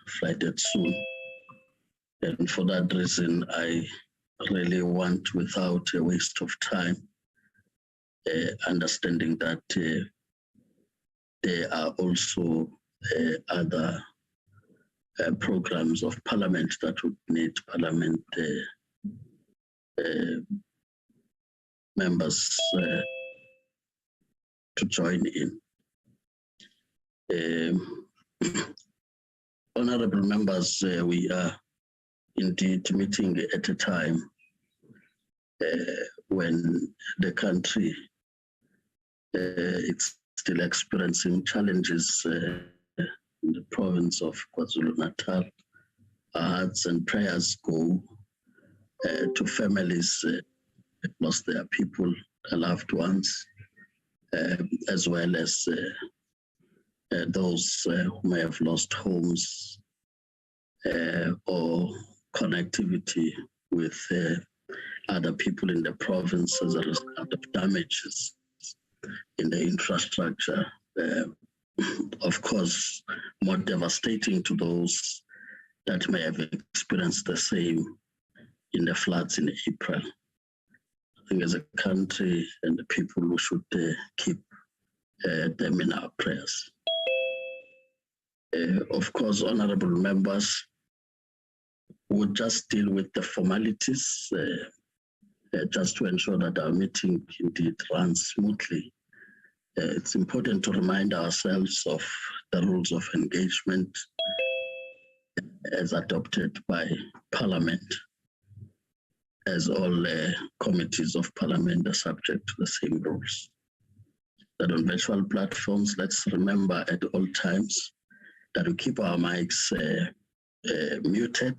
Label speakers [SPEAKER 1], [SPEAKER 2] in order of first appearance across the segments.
[SPEAKER 1] flighted soon. And for that reason, I really want, without a waste of time, understanding that there are also other programs of Parliament that would need Parliament members to join in. Honorable members, we are indeed meeting at a time when the country is still experiencing challenges in the province of KwaZulu-Natal. Our hearts and prayers go to families that lost their people, their loved ones, as well as those who may have lost homes or connectivity with other people in the province as a result of damages in the infrastructure. Of course, more devastating to those that may have experienced the same in the floods in April. I think as a country and the people, we should keep them in our prayers. Of course, honorable members, we'll just deal with the formalities just to ensure that our meeting indeed runs smoothly. It's important to remind ourselves of the rules of engagement as adopted by Parliament, as all committees of Parliament are subject to the same rules. That on virtual platforms, let's remember at all times that we keep our mics muted,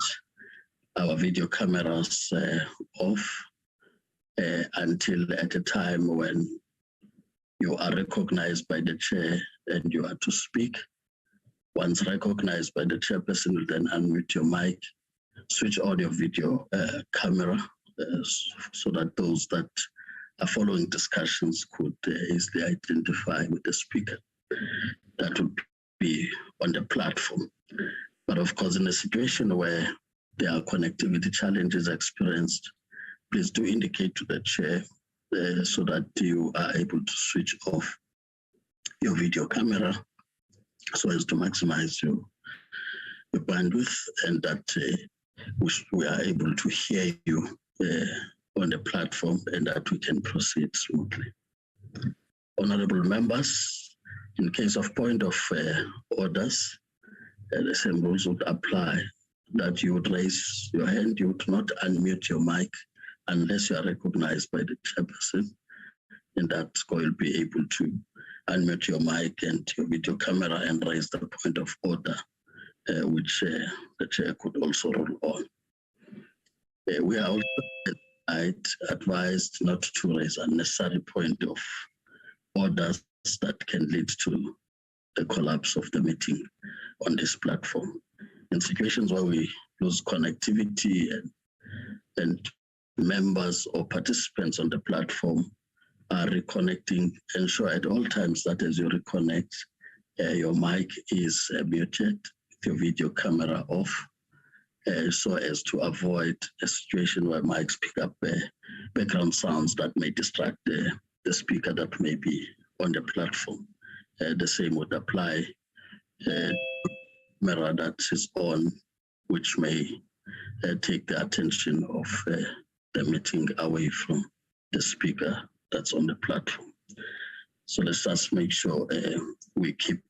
[SPEAKER 1] our video cameras off, until at a time when you are recognized by the chair and you are to speak. Once recognized by the chairperson, will then unmute your mic, switch on your video camera so that those that are following discussions could easily identify with the speaker that would be on the platform. But of course, in a situation where there are connectivity challenges experienced, please do indicate to the chair so that you are able to switch off your video camera so as to maximize your bandwidth, and that we are able to hear you on the platform and that we can proceed smoothly. Honorable members, in case of point of orders, the same rules would apply, that you would raise your hand, you would not unmute your mic unless you are recognized by the chairperson, and that will be able to unmute your mic and your video camera and raise the point of order, which the chair could also roll on. We are also advised not to raise unnecessary point of orders that can lead to the collapse of the meeting on this platform. In situations where we lose connectivity and members or participants on the platform are reconnecting, ensure at all times that as you reconnect, your mic is muted, with your video camera off, so as to avoid a situation where mics pick up background sounds that may distract the speaker that may be on the platform. The same would apply camera that is on, which may take the attention of the meeting away from the speaker that's on the platform. So let's just make sure we keep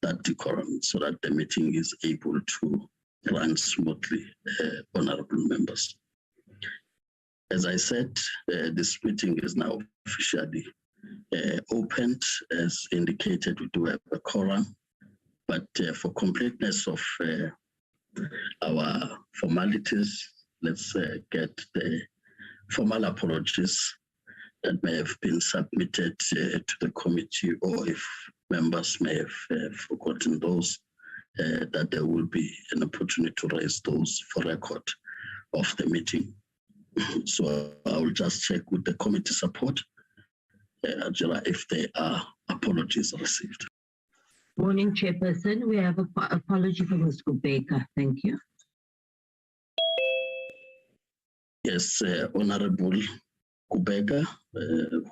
[SPEAKER 1] that decorum so that the meeting is able to run smoothly, honorable members. As I said, this meeting is now officially opened. As indicated, we do have a quorum, but for completeness of our formalities, let's get the formal apologies that may have been submitted to the committee, or if members may have forgotten those, that there will be an opportunity to raise those for record of the meeting. So I will just check with the committee support, Angela, if there are apologies received.
[SPEAKER 2] Morning, Chairperson. We have an apology from Ms. Kubeka. Thank you.
[SPEAKER 1] Yes, Honorable Kubeka,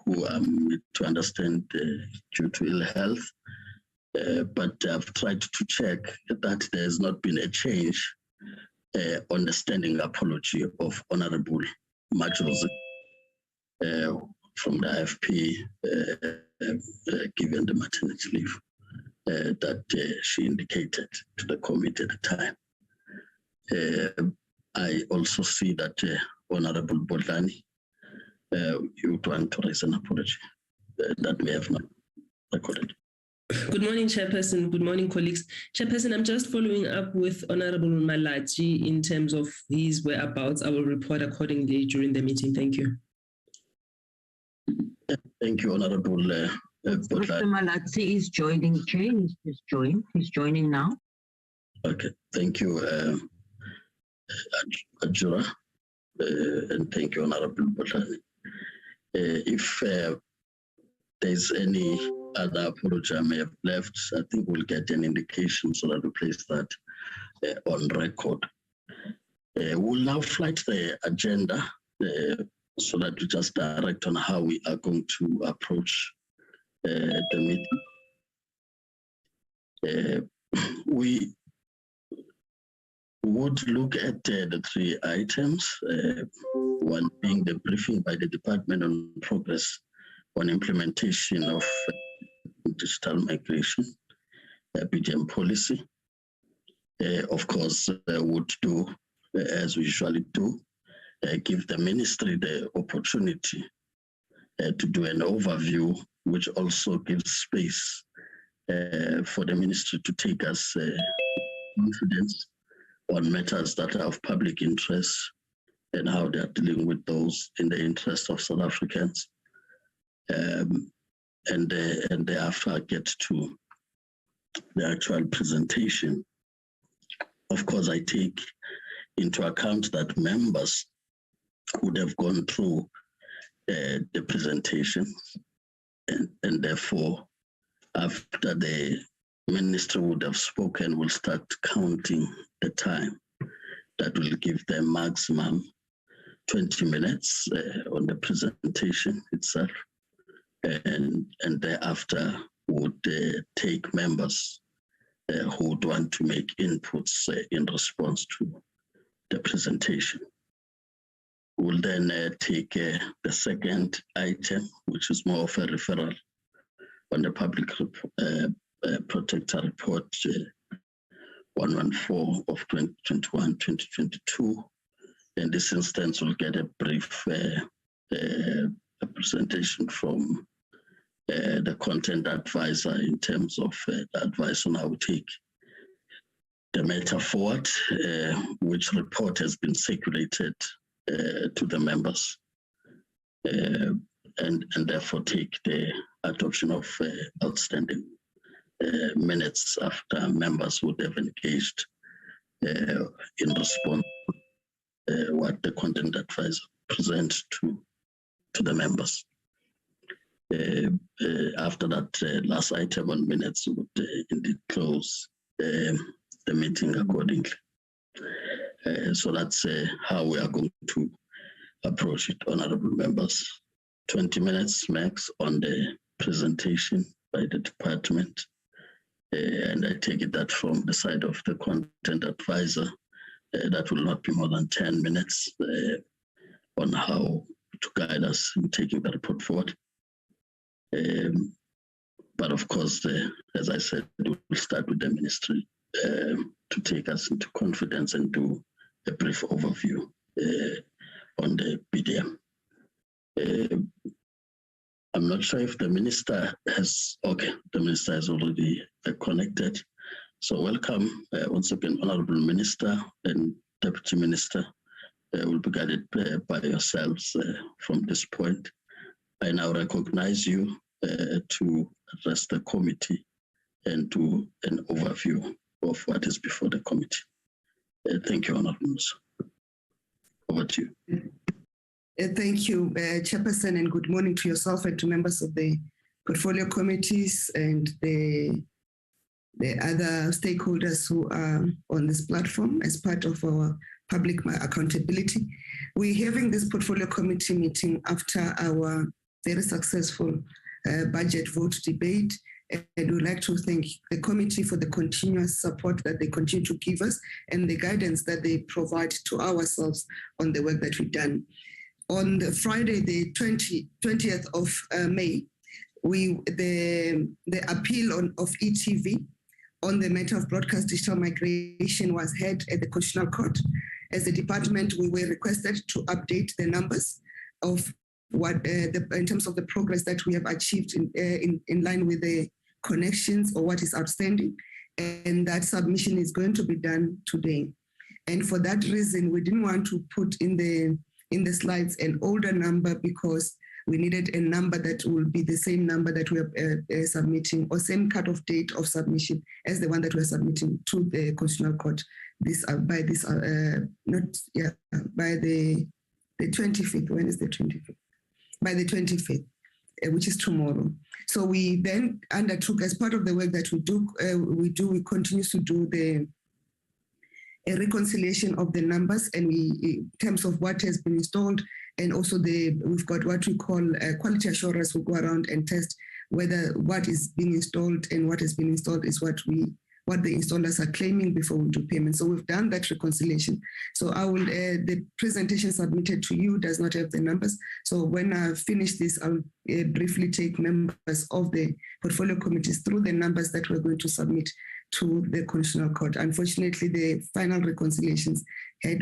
[SPEAKER 1] who to understand due to ill health, but I've tried to check that there has not been a change on the standing apology of Honorable Majozi from the IFP given the maternity leave that she indicated to the committee at the time. I also see that Honorable Bodlani, you would want to raise an apology that we have not recorded.
[SPEAKER 3] Good morning, Chairperson. Good morning, colleagues. Chairperson, I'm just following up with Honorable Malachi in terms of his whereabouts. I will report accordingly during the meeting. Thank you.
[SPEAKER 1] Thank you, Honorable
[SPEAKER 2] Mr. Malachi is joining. He's joining now.
[SPEAKER 1] Okay, thank you, Ajura, and thank you, Honorable Bodlani. If there's any other apology I may have left, I think we'll get an indication so that we place that on record. We'll now flight the agenda so that we just direct on how we are going to approach the meeting. We would look at the three items, one being the briefing by the Department on progress on implementation of digital migration, BDM policy. Of course, would do, as we usually do, give the ministry the opportunity to do an overview, which also gives space for the ministry to take us confidence on matters that are of public interest and how they are dealing with those in the interest of South Africans. And thereafter I get to the actual presentation. Of course, I take into account that members would have gone through the presentation, and therefore, after the minister would have spoken, we'll start counting the time. That will give them maximum 20 minutes on the presentation itself. And thereafter would take members who would want to make inputs in response to the presentation. We'll then take the second item, which is more of a referral on the Public Protector Report 114 of 2021-2022. In this instance, we'll get a brief presentation from the content advisor in terms of advice on how to take the matter forward, which report has been circulated to the members, and therefore take the adoption of outstanding minutes after members would have engaged in response what the content advisor presents to the members. After that last item on minutes would indeed close the meeting accordingly. So that's how we are going to approach it, honorable members. 20 minutes max on the presentation by the department. And I take it that from the side of the content advisor, that will not be more than 10 minutes on how to guide us in taking the report forward. But of course, as I said, we'll start with the ministry to take us into confidence and do a brief overview on the BDM. I'm not sure if the minister has, okay, the minister has already connected. So welcome once again, Honorable Minister and Deputy Minister. Will be guided by yourselves from this point. I now recognize you to address the committee and do an overview of what is before the committee. Thank you, Honorable Minister. Over to you.
[SPEAKER 4] Thank you, Chairperson, and good morning to yourself and to members of the portfolio committees and the the other stakeholders who are on this platform as part of our public accountability. We're having this portfolio committee meeting after our very successful budget vote debate. And we'd like to thank the committee for the continuous support that they continue to give us and the guidance that they provide to ourselves on the work that we've done. On the Friday, the 20th of May, the appeal of ETV on the matter of broadcast digital migration was heard at the Constitutional Court. As a department, we were requested to update the numbers of what in terms of the progress that we have achieved in line with the connections or what is outstanding, and that submission is going to be done today. And for that reason, we didn't want to put in the slides an older number because we needed a number that will be the same number that we are submitting, or same cutoff date of submission as the one that we're submitting to the Constitutional Court by the 25th. When is the 25th? By the 25th, which is tomorrow. So we then undertook, as part of the work that we continue to do a reconciliation of the numbers, and in terms of what has been installed, and also we've got what we call quality assurance who go around and test whether what is being installed and what has been installed is what the installers are claiming before we do payment. So we've done that reconciliation. So the presentation submitted to you does not have the numbers. So when I finish this, I'll briefly take members of the portfolio committees through the numbers that we're going to submit to the Constitutional Court. Unfortunately, the final reconciliations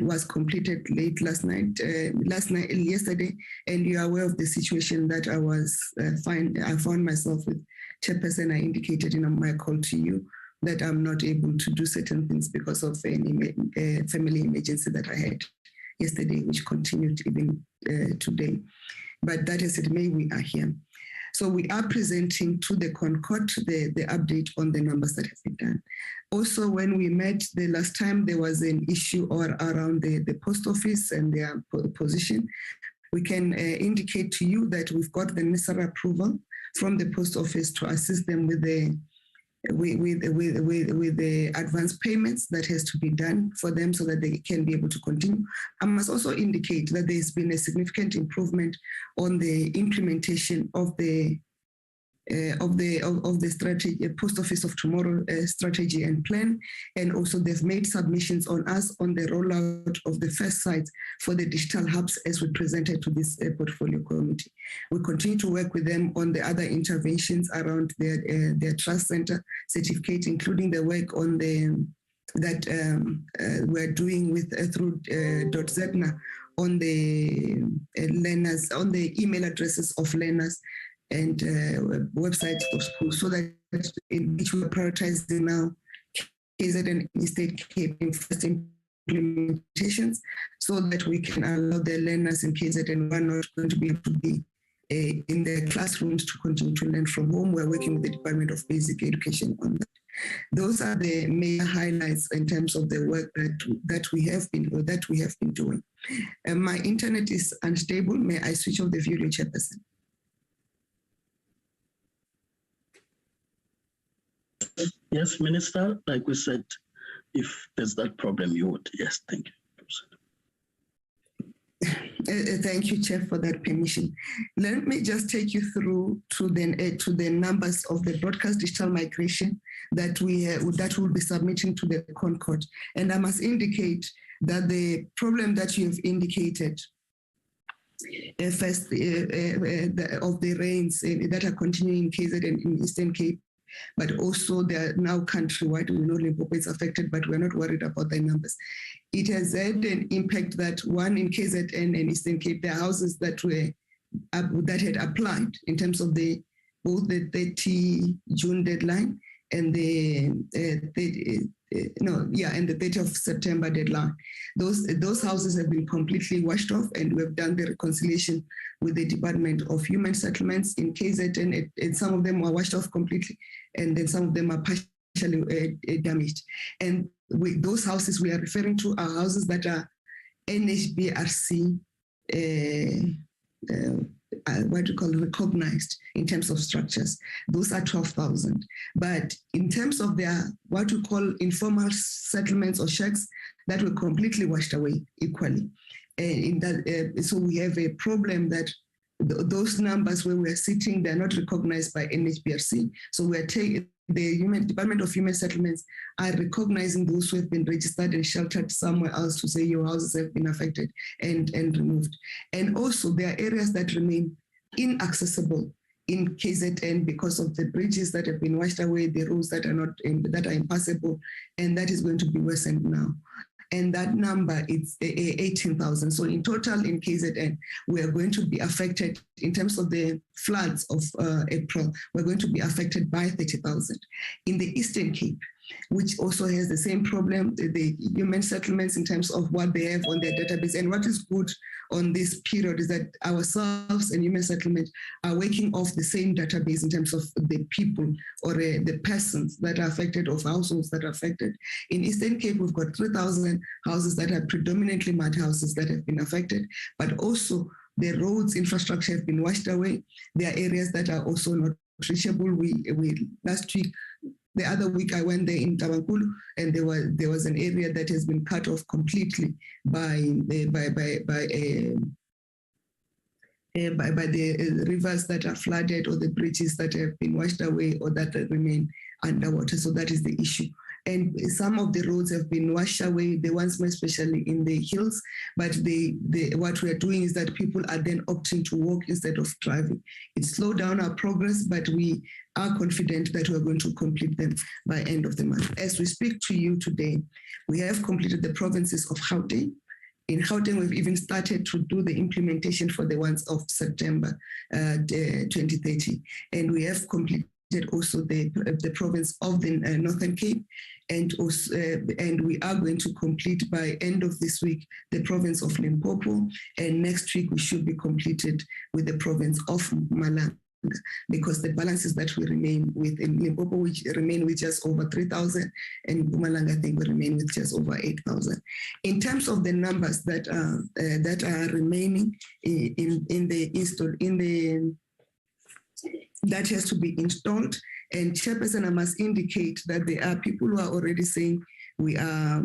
[SPEAKER 4] was completed late yesterday, and you are aware of the situation that I found myself with. Chairperson, I indicated in my call to you that I'm not able to do certain things because of any family emergency that I had yesterday, which continued even today. But that as it may, we are here. So we are presenting to the Concord the update on the numbers that have been done. Also, when we met the last time, there was an issue around the post office and their position. We can indicate to you that we've got the necessary approval from the post office to assist them with the advance payments that has to be done for them so that they can be able to continue. I must also indicate that there's been a significant improvement on the implementation of the strategy, Post Office of Tomorrow strategy and plan, and also they've made submissions on us on the rollout of the first sites for the digital hubs as we presented to this portfolio committee. We continue to work with them on the other interventions around their trust center certificate, including the work on that we're doing with through .ZEPNA on the learners, on the email addresses of learners and websites of schools, so that in which we're prioritizing now KZN and State Cape in first implementations, so that we can allow the learners in KZN who are not going to be able to be in their classrooms to continue to learn from home. We're working with the Department of Basic Education on that. Those are the main highlights in terms of the work that we have been doing. My internet is unstable. May I switch off the video, Chairperson?
[SPEAKER 1] Yes, Minister, like we said, if there's that problem, you would. Yes, thank you.
[SPEAKER 4] Thank you, Chair, for that permission. Let me just take you through to the numbers of the broadcast digital migration that we'll be submitting to the Concord. And I must indicate that the problem that you have indicated, first of the rains that are continuing in KZN and in Eastern Cape, but also they are now countrywide. We know Limpopo is affected, but we're not worried about the numbers. It has had an impact that one in KZN and Eastern Cape, the houses that had applied in terms of both the 30 June deadline and the 30th of September deadline. Those houses have been completely washed off, and we've done the reconciliation with the Department of Human Settlements in KZN, and some of them were washed off completely, and then some of them are partially damaged. And those houses we are referring to are houses that are NHBRC what we call recognized in terms of structures. Those are 12,000. But in terms of their what we call informal settlements or shacks, that were completely washed away equally. So we have a problem that those numbers where we're sitting, they're not recognized by NHBRC. So we're taking the Department of Human Settlements are recognizing those who have been registered and sheltered somewhere else to say your houses have been affected and removed. And also there are areas that remain inaccessible in KZN because of the bridges that have been washed away, the roads that are impassable, and that is going to be worsened now. And that number is 18,000. So in total in KZN, we are going to be affected in terms of the floods of April, we're going to be affected by 30,000. In the Eastern Cape, which also has the same problem, the human settlements in terms of what they have on their database. And what is good on this period is that ourselves and human settlement are working off the same database in terms of the people or the persons that are affected or households that are affected. In Eastern Cape, we've got 3,000 houses that are predominantly mud houses that have been affected, but also the roads infrastructure have been washed away. There are areas that are also not reachable. We last week, the other week I went there in Tabankulu, and there was an area that has been cut off completely by the rivers that are flooded or the bridges that have been washed away or that remain underwater. So that is the issue. And some of the roads have been washed away, the ones more especially in the hills, but what we are doing is that people are then opting to walk instead of driving. It slowed down our progress, but we are confident that we're going to complete them by end of the month. As we speak to you today, we have completed the provinces of Gauteng. In Gauteng, we've even started to do the implementation for the ones of September 2030. And we have completed also the province of the Northern Cape, and also, and we are going to complete by end of this week the province of Limpopo, and next week we should be completed with the province of Mpumalanga, because the balances that we remain with in Limpopo, which remain with just over 3,000, and in Mpumalanga, I think we remain with just over 8,000. In terms of the numbers that are remaining that has to be installed. And Chairperson, I must indicate that there are people who are already saying we are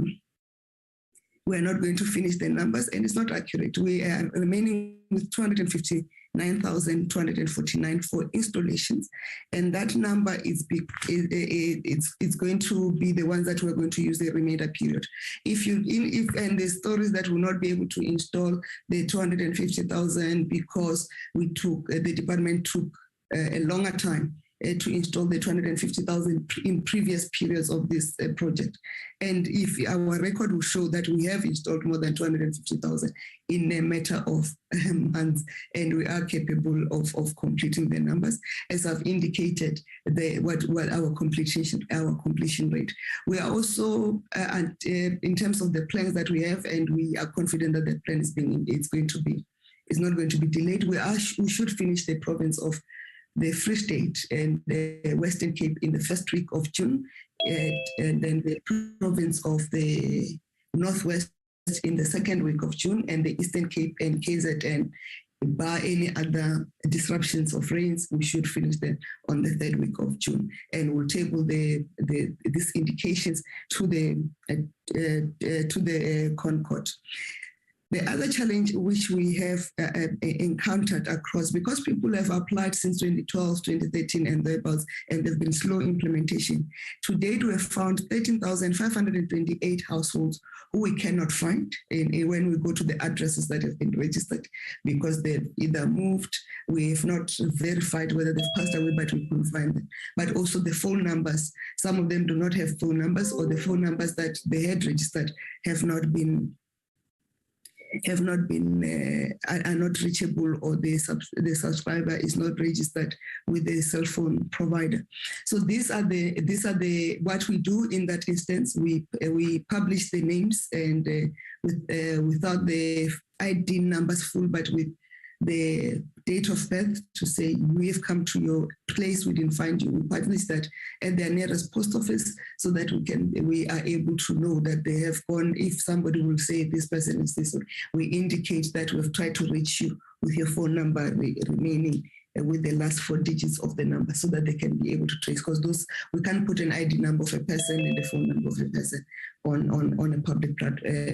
[SPEAKER 4] not going to finish the numbers, and it's not accurate. We are remaining with 259,249 for installations, and that number is big. It's going to be the ones that we're going to use the remainder period. And the stories that will not be able to install the 250,000 because the department took a longer time to install the 250,000 in previous periods of this project. And if our record will show that we have installed more than 250,000 in a matter of months, and we are capable of completing the numbers, as I've indicated, what our completion rate. We are also, in terms of the plans that we have, and we are confident that the plan is not going to be delayed. We should finish the province of the Free State and the Western Cape in the first week of June, and then the province of the Northwest in the second week of June, and the Eastern Cape and KZN, bar any other disruptions of rains, we should finish them on the third week of June. And we'll table these indications to the Concord. The other challenge which we have encountered across, because people have applied since 2012, 2013 and thereabouts, and there's been slow implementation. To date, we have found 13,528 households who we cannot find when we go to the addresses that have been registered, because they've either moved, we have not verified whether they've passed away, but we couldn't find them. But also the phone numbers, some of them do not have phone numbers, or the phone numbers that they had registered are not reachable, or the subscriber is not registered with the cell phone provider. So these are the what we do in that instance. We publish the names and without the ID numbers full, but with the date of birth to say, we have come to your place, we didn't find you. We publish that at their nearest post office so that we are able to know that they have gone. If somebody will say this person is this, we indicate that we've tried to reach you with your phone number remaining with the last 4 digits of the number so that they can be able to trace, because we can't put an ID number of a person and the phone number of a person on a public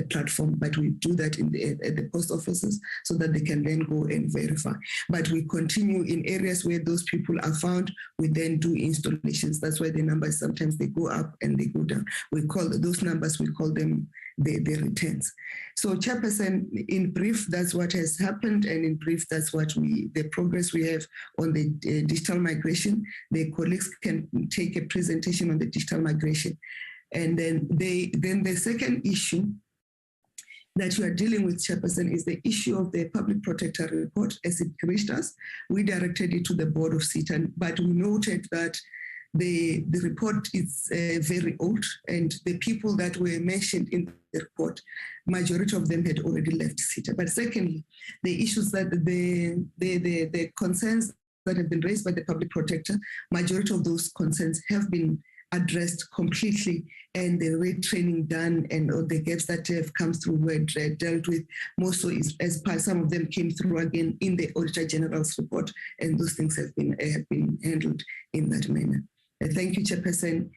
[SPEAKER 4] platform, but we do that at the post offices so that they can then go and verify. But we continue in areas where those people are found, we then do installations. That's why the numbers, sometimes they go up and they go down. We call those numbers, we call them the returns. So Chairperson, in brief, that's what has happened, and in brief, that's what the progress we have on the digital migration. The colleagues can take a presentation on the digital migration. And then the second issue that we are dealing with, Chairperson, is the issue of the Public Protector report. As it reached us, we directed it to the board of CETA, but we noted that the report is very old, and the people that were mentioned in the report, majority of them had already left CETA. But secondly, the issues that the concerns that have been raised by the Public Protector, majority of those concerns have been addressed completely, and the retraining done, and the gaps that have come through were dealt with. More so, as part, some of them came through again in the Auditor General's report, and those things have been handled in that manner. Thank you, Chairperson.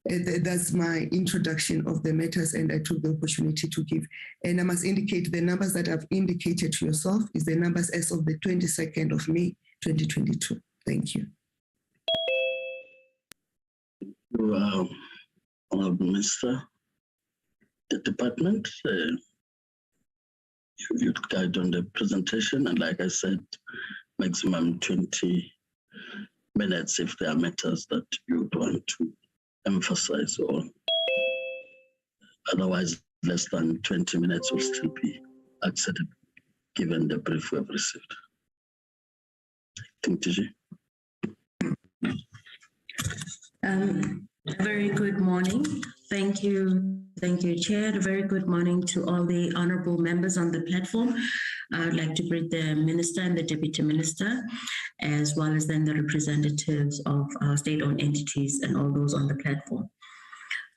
[SPEAKER 4] That's my introduction of the matters, and I took the opportunity to give. And I must indicate the numbers that I've indicated to yourself is the numbers as of the 22nd of May, 2022. Thank you.
[SPEAKER 1] Honorable Minister, the department, you guide on the presentation, and like I said, maximum 20 minutes if there are matters that you would want to emphasize on. Otherwise, less than 20 minutes will still be acceptable given the brief we have received. Thank you.
[SPEAKER 2] A very good morning. Thank you, Chair. A very good morning to all the honorable members on the platform. I would like to greet the Minister and the Deputy Minister, as well as then the representatives of our state-owned entities and all those on the platform.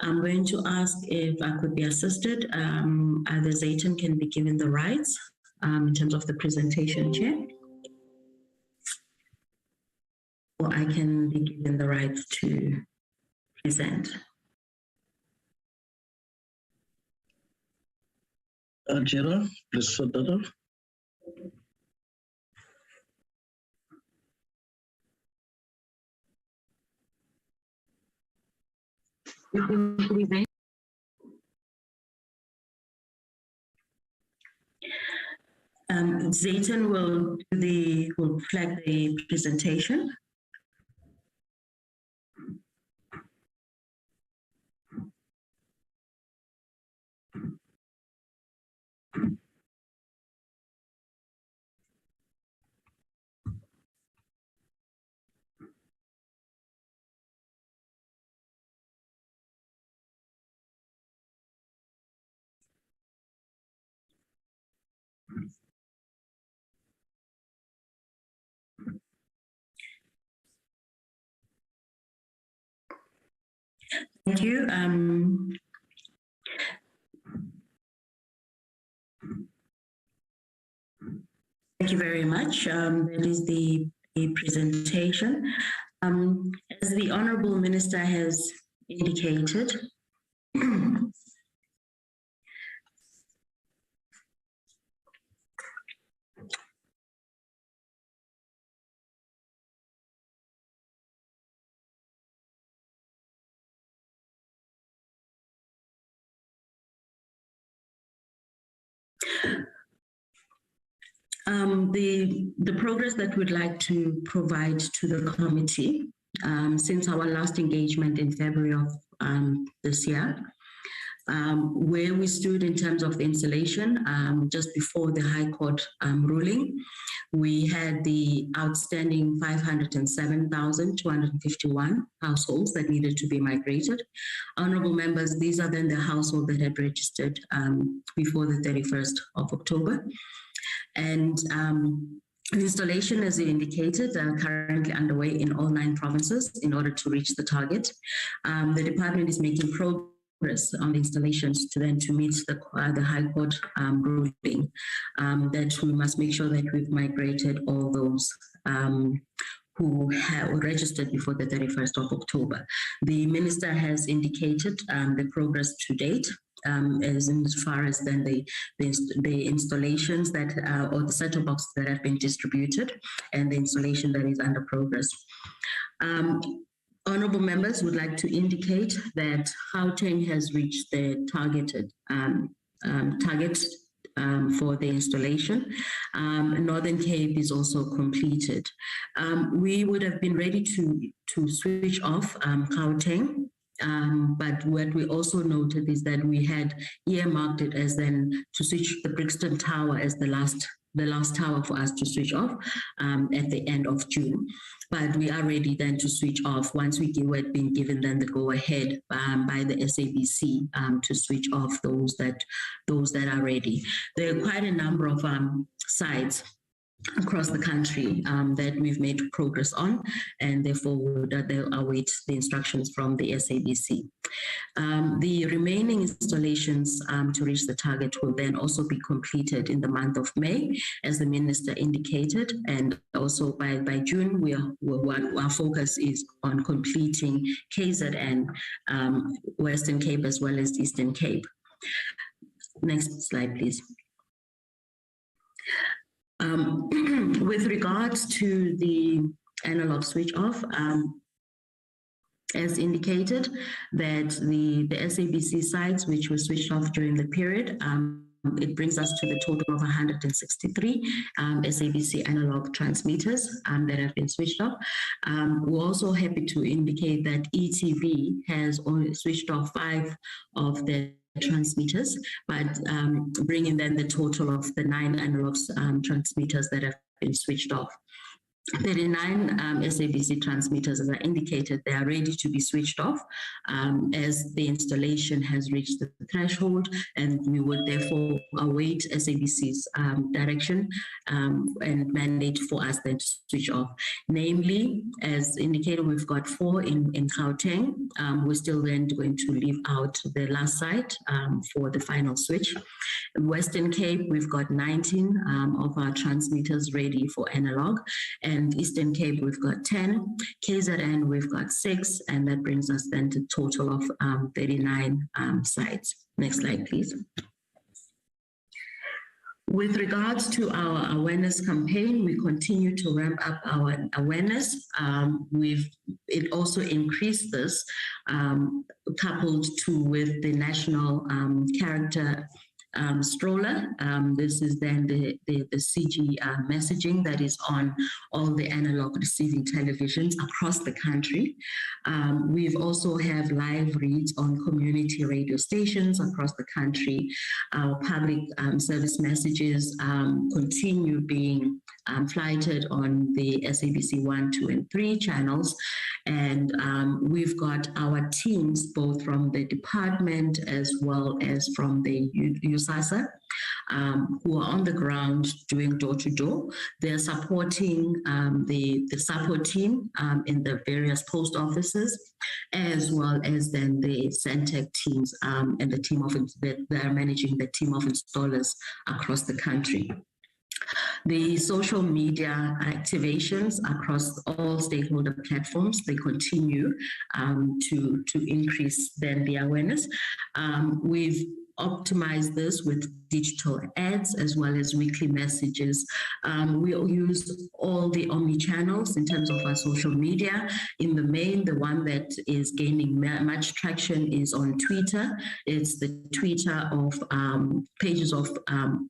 [SPEAKER 2] I'm going to ask if I could be assisted. Either Zayton can be given the rights in terms of the presentation, Chair, or I can be given the rights to present.
[SPEAKER 1] Ajira, please start that up.
[SPEAKER 2] Zayton will flag the presentation. Thank you. Thank you very much. That is the presentation. As the Honourable Minister has indicated, the progress that we'd like to provide to the committee since our last engagement in February of this year, where we stood in terms of the installation just before the High Court ruling. We had the outstanding 507,251 households that needed to be migrated. Honourable members, these are then the households that had registered before the 31st of October. And installation, as you indicated, are currently underway in all 9 provinces in order to reach the target. The department is making progress on the installations to meet the High Court ruling that we must make sure that we've migrated all those who have registered before the 31st of October. The minister has indicated the progress to date. As far as then the installations that or the set-top boxes that have been distributed and the installation that is under progress. Honourable members would like to indicate that Gauteng has reached the targeted target for the installation. Northern Cape is also completed. We would have been ready to switch off Gauteng. But what we also noted is that we had earmarked it as then to switch the Brixton Tower as the last tower for us to switch off at the end of June. But we are ready then to switch off once we had been given then the go-ahead by the SABC to switch off those that are ready. There are quite a number of sites across the country that we've made progress on, and therefore they'll await the instructions from the SABC. The remaining installations to reach the target will then also be completed in the month of May, as the minister indicated, and also by June, our focus is on completing KZN, Western Cape, as well as Eastern Cape. Next slide, please. With regards to the analog switch off, as indicated, that the SABC sites which were switched off during the period, it brings us to the total of 163 SABC analog transmitters that have been switched off. We're also happy to indicate that ETV has only switched off 5 of the transmitters, but bringing then the total of the 9 analog transmitters that have been switched off. 39 SABC transmitters, as I indicated, they are ready to be switched off as the installation has reached the threshold, and we would therefore await SABC's direction and mandate for us then to switch off. Namely, as indicated, we've got 4 in Gauteng. We're still then going to leave out the last site for the final switch. In Western Cape, we've got 19 of our transmitters ready for analog. And Eastern Cape, we've got 10. KZN, we've got 6. And that brings us then to a total of 39 sites. Next slide, please. With regards to our awareness campaign, we continue to ramp up our awareness. It also increased this, coupled with the national character stroller. This is then the CG messaging that is on all the analog receiving televisions across the country. We've also have live reads on community radio stations across the country. Our public service messages continue being flighted on the SABC 1, 2, and 3 channels. And we've got our teams, both from the department as well as from the USASA, who are on the ground doing door-to-door. They're supporting the support team in the various post offices, as well as then the Centec teams and the team of that are managing the team of installers across the country. The social media activations across all stakeholder platforms, they continue to increase then the awareness. We've optimize this with digital ads as well as weekly messages. We use all the omni-channels in terms of our social media. In the main, the one that is gaining much traction is on Twitter. It's the Twitter of pages of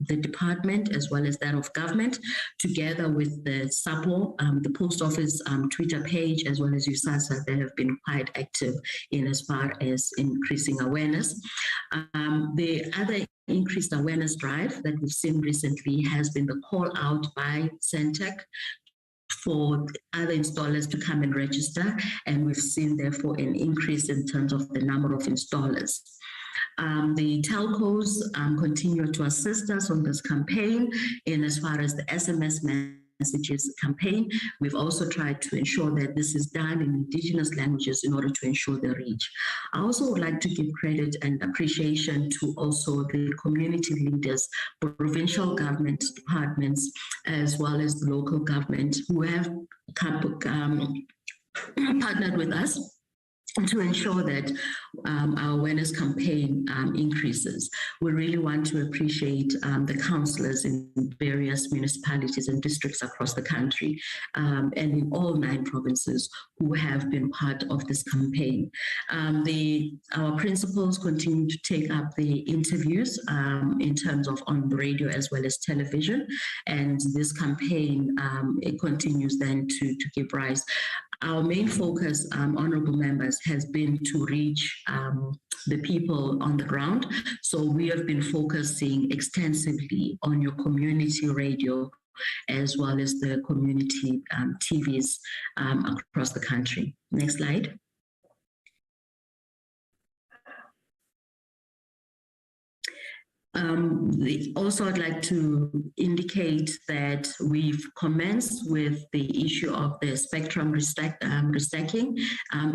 [SPEAKER 2] the department as well as that of government, together with the SAPO, the post office Twitter page, as well as USASA, that have been quite active in as far as increasing awareness. The other increased awareness drive that we've seen recently has been the call out by Centec for other installers to come and register, and we've seen therefore an increase in terms of the number of installers. The telcos continue to assist us on this campaign in as far as the SMS messages campaign. We've also tried to ensure that this is done in indigenous languages in order to ensure the reach. I also would like to give credit and appreciation to also the community leaders, provincial government departments, as well as the local government who have partnered with us to ensure that our awareness campaign increases. We really want to appreciate the councillors in various municipalities and districts across the country and in all 9 provinces who have been part of this campaign. Our principals continue to take up the interviews in terms of on the radio as well as television, and this campaign it continues then to give rise. Our main focus, honourable members, has been to reach the people on the ground. So we have been focusing extensively on your community radio as well as the community TVs across the country. Next slide. Also, I'd like to indicate that we've commenced with the issue of the spectrum restacking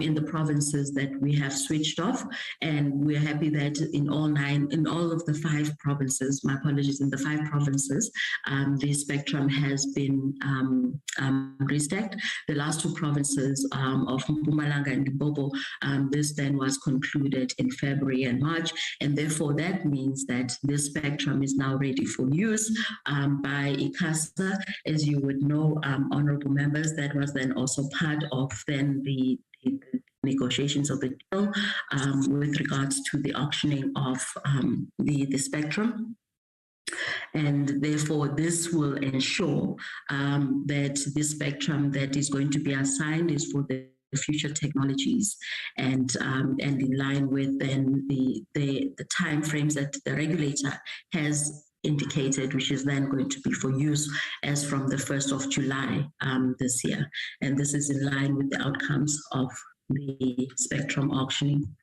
[SPEAKER 2] in the provinces that we have switched off, and we're happy that in all of the 5 provinces, my apologies, in the 5 provinces, the spectrum has been restacked. The last 2 provinces of Mpumalanga and Limpopo, this then was concluded in February and March, and therefore that means that this spectrum is now ready for use by ICASA. As you would know, honourable members, that was then also part of then the negotiations of the deal with regards to the auctioning of the spectrum. And therefore, this will ensure that the spectrum that is going to be assigned is for the future technologies and in line with then the time frames that the regulator has indicated, which is then going to be for use as from the 1st of July this year. And this is in line with the outcomes of the spectrum auctioning.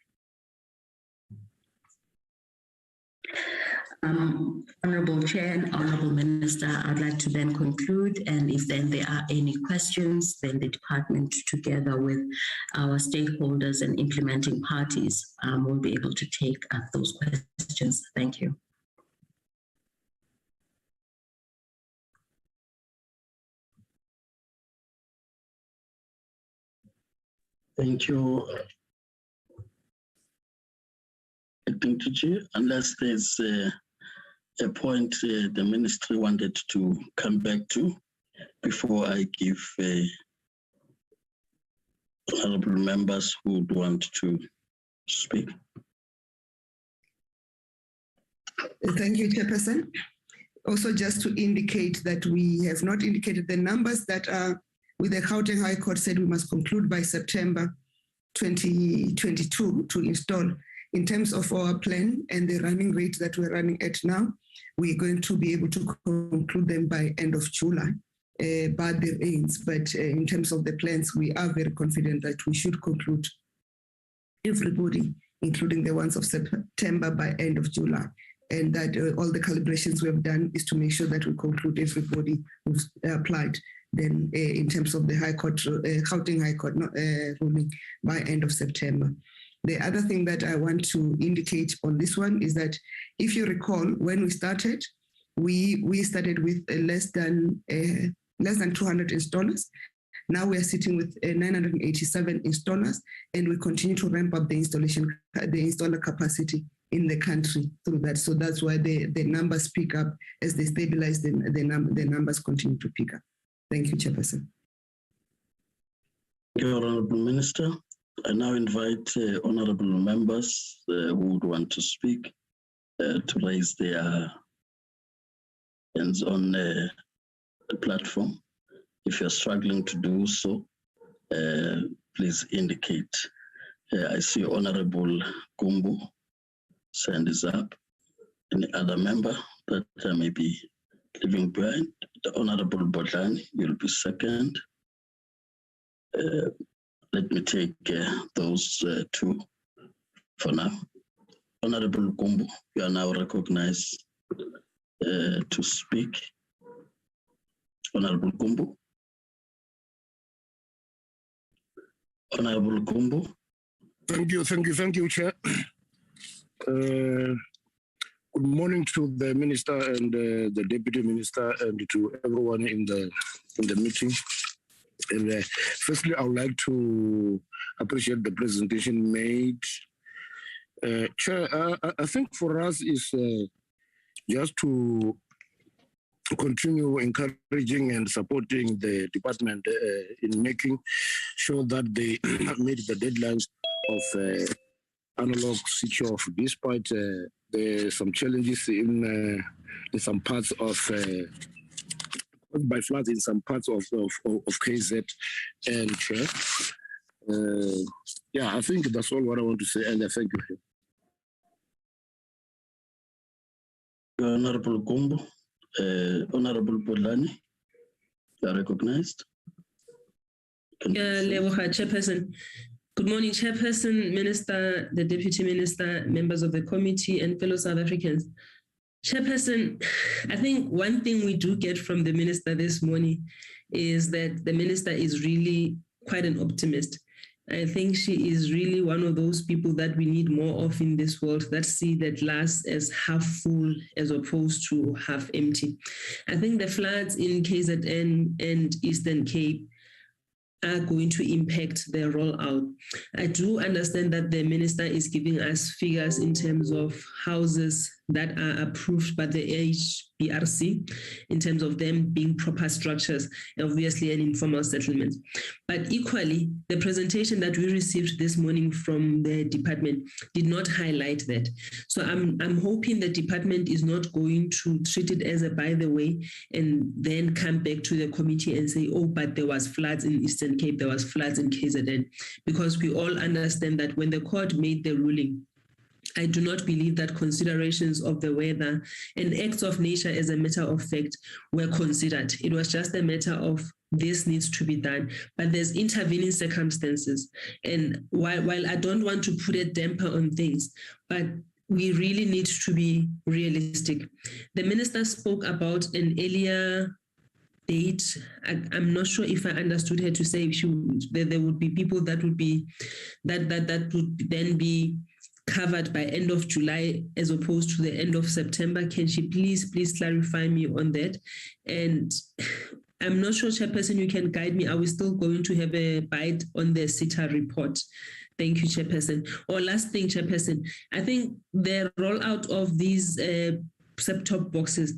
[SPEAKER 2] Honourable Chair and Honourable Minister, I'd like to then conclude, and if then there are any questions, then the department together with our stakeholders and implementing parties will be able to take up those questions. Thank you.
[SPEAKER 1] Thank you. Thank you, Chair. Unless there's a point the ministry wanted to come back to before I give honourable members who would want to speak.
[SPEAKER 4] Thank you, Chairperson. Also, just to indicate that we have not indicated the numbers that are with the Gauteng High Court said we must conclude by September 2022 to install. In terms of our plan and the running rate that we're running at now, we're going to be able to conclude them by end of July, by the ends. But in terms of the plans, we are very confident that we should conclude everybody, including the ones of September, by end of July. And that all the calibrations we have done is to make sure that we conclude everybody who's applied then in terms of the High Court, Gauteng High Court ruling by end of September. The other thing that I want to indicate on this one is that if you recall, when we started, we started with less than 200 installers. Now we are sitting with 987 installers, and we continue to ramp up the installer capacity in the country through that. So that's why the numbers pick up as they stabilize. The numbers continue to pick up. Thank you, Chairperson.
[SPEAKER 1] Thank you, Honourable Minister. I now invite honourable members who would want to speak to raise their hands on the platform. If you're struggling to do so, please indicate. I see Honourable Kumbu hand is up. Any other member that may be leaving behind? The Honourable Bodlani, you'll be second. Let me take those 2 for now. Honorable Gumbu, you are now recognized to speak. Honorable Gumbu. Honorable Gumbu.
[SPEAKER 5] Thank you, Chair. Good morning to the Minister and the Deputy Minister and to everyone in the meeting. And firstly, I would like to appreciate the presentation made. Chair, I think for us is just to continue encouraging and supporting the department in making sure that they meet the deadlines of analog switch off, despite some challenges in some parts of by floods in some parts of KZ and yeah, I think that's all what I want to say, and I thank you.
[SPEAKER 1] Honorable Gumbu, Honorable Bolani, you are recognized.
[SPEAKER 3] Chairperson. Good morning, Chairperson, Minister, the Deputy Minister, members of the committee, and fellow South Africans. Chairperson, I think one thing we do get from the Minister this morning is that the Minister is really quite an optimist. I think she is really one of those people that we need more of in this world, that see the glass as half full as opposed to half empty. I think the floods in KZN and Eastern Cape are going to impact their rollout. I do understand that the Minister is giving us figures in terms of houses that are approved by the HBRC in terms of them being proper structures, obviously an informal settlement. But equally, the presentation that we received this morning from the department did not highlight that. So I'm hoping the department is not going to treat it as a by the way and then come back to the committee and say, oh, but there was floods in Eastern Cape, there was floods in KZN, because we all understand that when the court made the ruling, I do not believe that considerations of the weather and acts of nature as a matter of fact were considered. It was just a matter of this needs to be done, but there's intervening circumstances. And while I don't want to put a damper on things, but we really need to be realistic. The Minister spoke about an earlier date. I'm not sure if I understood her to say there would be people that would be that would then be covered by end of July as opposed to the end of September. Can she please clarify me on that? And I'm not sure, Chairperson, you can guide me. Are we still going to have a bite on the CITA report? Thank you, Chairperson. Or last thing, Chairperson, I think the rollout of these set-top boxes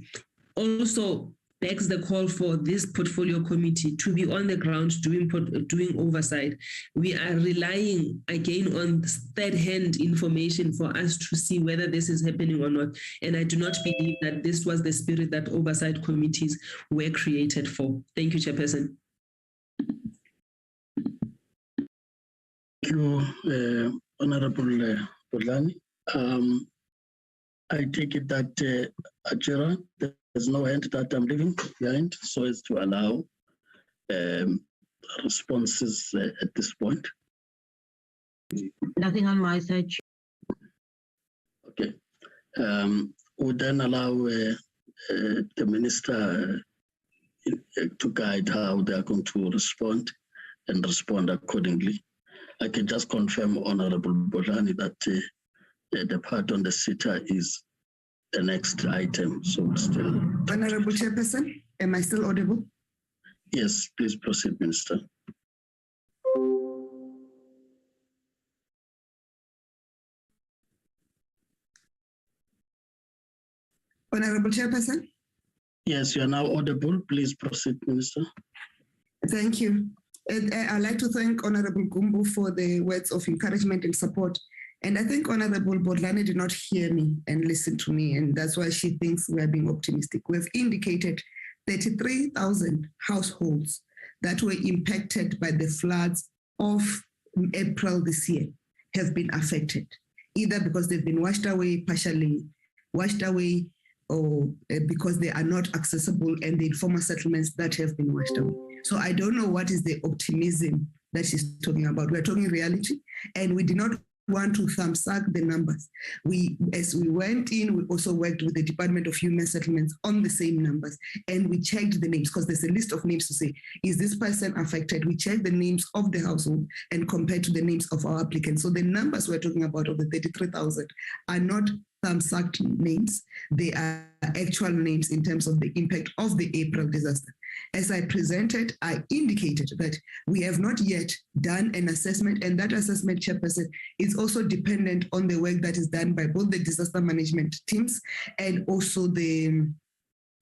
[SPEAKER 3] also begs the call for this portfolio committee to be on the ground doing oversight. We are relying again on third-hand information for us to see whether this is happening or not. And I do not believe that this was the spirit that oversight committees were created for. Thank you, Chairperson.
[SPEAKER 1] Thank you, Honorable Bolani. I take it that Ajira, there's no hand that I'm leaving behind, so as to allow responses at this point.
[SPEAKER 6] Nothing on my side.
[SPEAKER 1] Okay. Would then allow the Minister to guide how they are going to respond and respond accordingly. I can just confirm, Honorable Bolani, that the part on the CITA is the next item. So still.
[SPEAKER 4] Honorable Chairperson, am I still audible?
[SPEAKER 1] Yes, please proceed, Minister.
[SPEAKER 4] Honorable Chairperson?
[SPEAKER 1] Yes, you are now audible. Please proceed, Minister.
[SPEAKER 4] Thank you. I'd like to thank Honorable Gumbu for the words of encouragement and support. And I think Honorable Bodlani did not hear me and listen to me, and that's why she thinks we are being optimistic. We've indicated 33,000 households that were impacted by the floods of April this year have been affected, either because they've been washed away, partially washed away, or because they are not accessible, and the informal settlements that have been washed away. So I don't know what is the optimism that she's talking about. We're talking reality, and we did not want to thumbs-up the numbers. As we went in, we also worked with the Department of Human Settlements on the same numbers, and we checked the names because there's a list of names to say, is this person affected? We checked the names of the household and compared to the names of our applicants. So the numbers we're talking about of the 33,000 are not thumbs-up names. They are actual names in terms of the impact of the April disaster. As I presented, I indicated that we have not yet done an assessment, and that assessment, Chairperson, is also dependent on the work that is done by both the disaster management teams and also the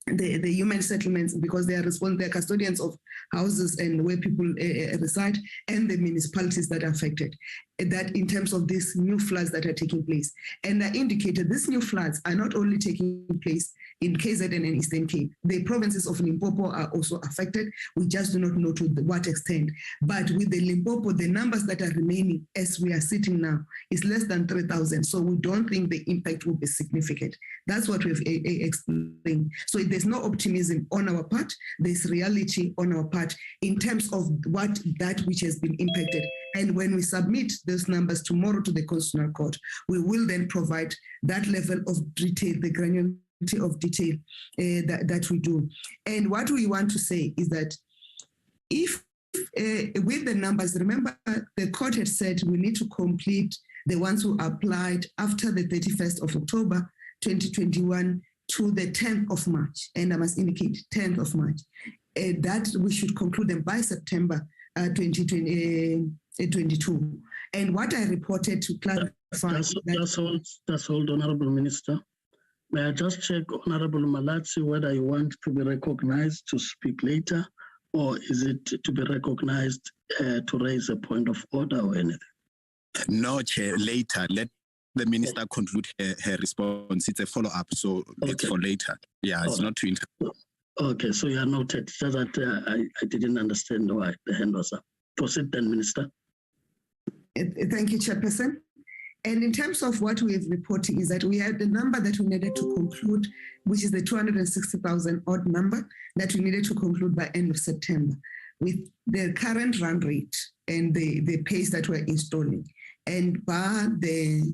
[SPEAKER 4] human settlements, because they are they're custodians of houses and where people reside, and the municipalities that are affected, that in terms of these new floods that are taking place. And I indicated these new floods are not only taking place in KZN and Eastern Cape. The provinces of Limpopo are also affected. We just do not know to what extent. But with the Limpopo, the numbers that are remaining as we are sitting now is less than 3,000. So we don't think the impact will be significant. That's what we've explained. So there's no optimism on our part. There's reality on our part in terms of that which has been impacted. And when we submit those numbers tomorrow to the Constitutional Court, we will then provide that level of detail, the granularity of detail that we do. And what we want to say is that if with the numbers, remember the court had said we need to complete the ones who applied after the 31st of October 2021 to the 10th of March. And I must indicate 10th of March. That we should conclude them by September 2022. And what I reported to clarify...
[SPEAKER 1] That's all, Honorable Minister. May I just check, Honorable Malatsi, whether you want to be recognized to speak later, or is it to be recognized to raise a point of order or anything?
[SPEAKER 6] No, Chair, later. Let the Minister conclude her response. It's a follow-up, so it's for later. Yeah, it's not to interrupt.
[SPEAKER 1] Okay, so you are noted. So that I didn't understand why the hand was up. Proceed then, Minister.
[SPEAKER 4] Thank you, Chairperson. And in terms of what we have reported is that we had the number that we needed to conclude, which is the 260,000 odd number that we needed to conclude by end of September, with the current run rate and the pace that we're installing, and by the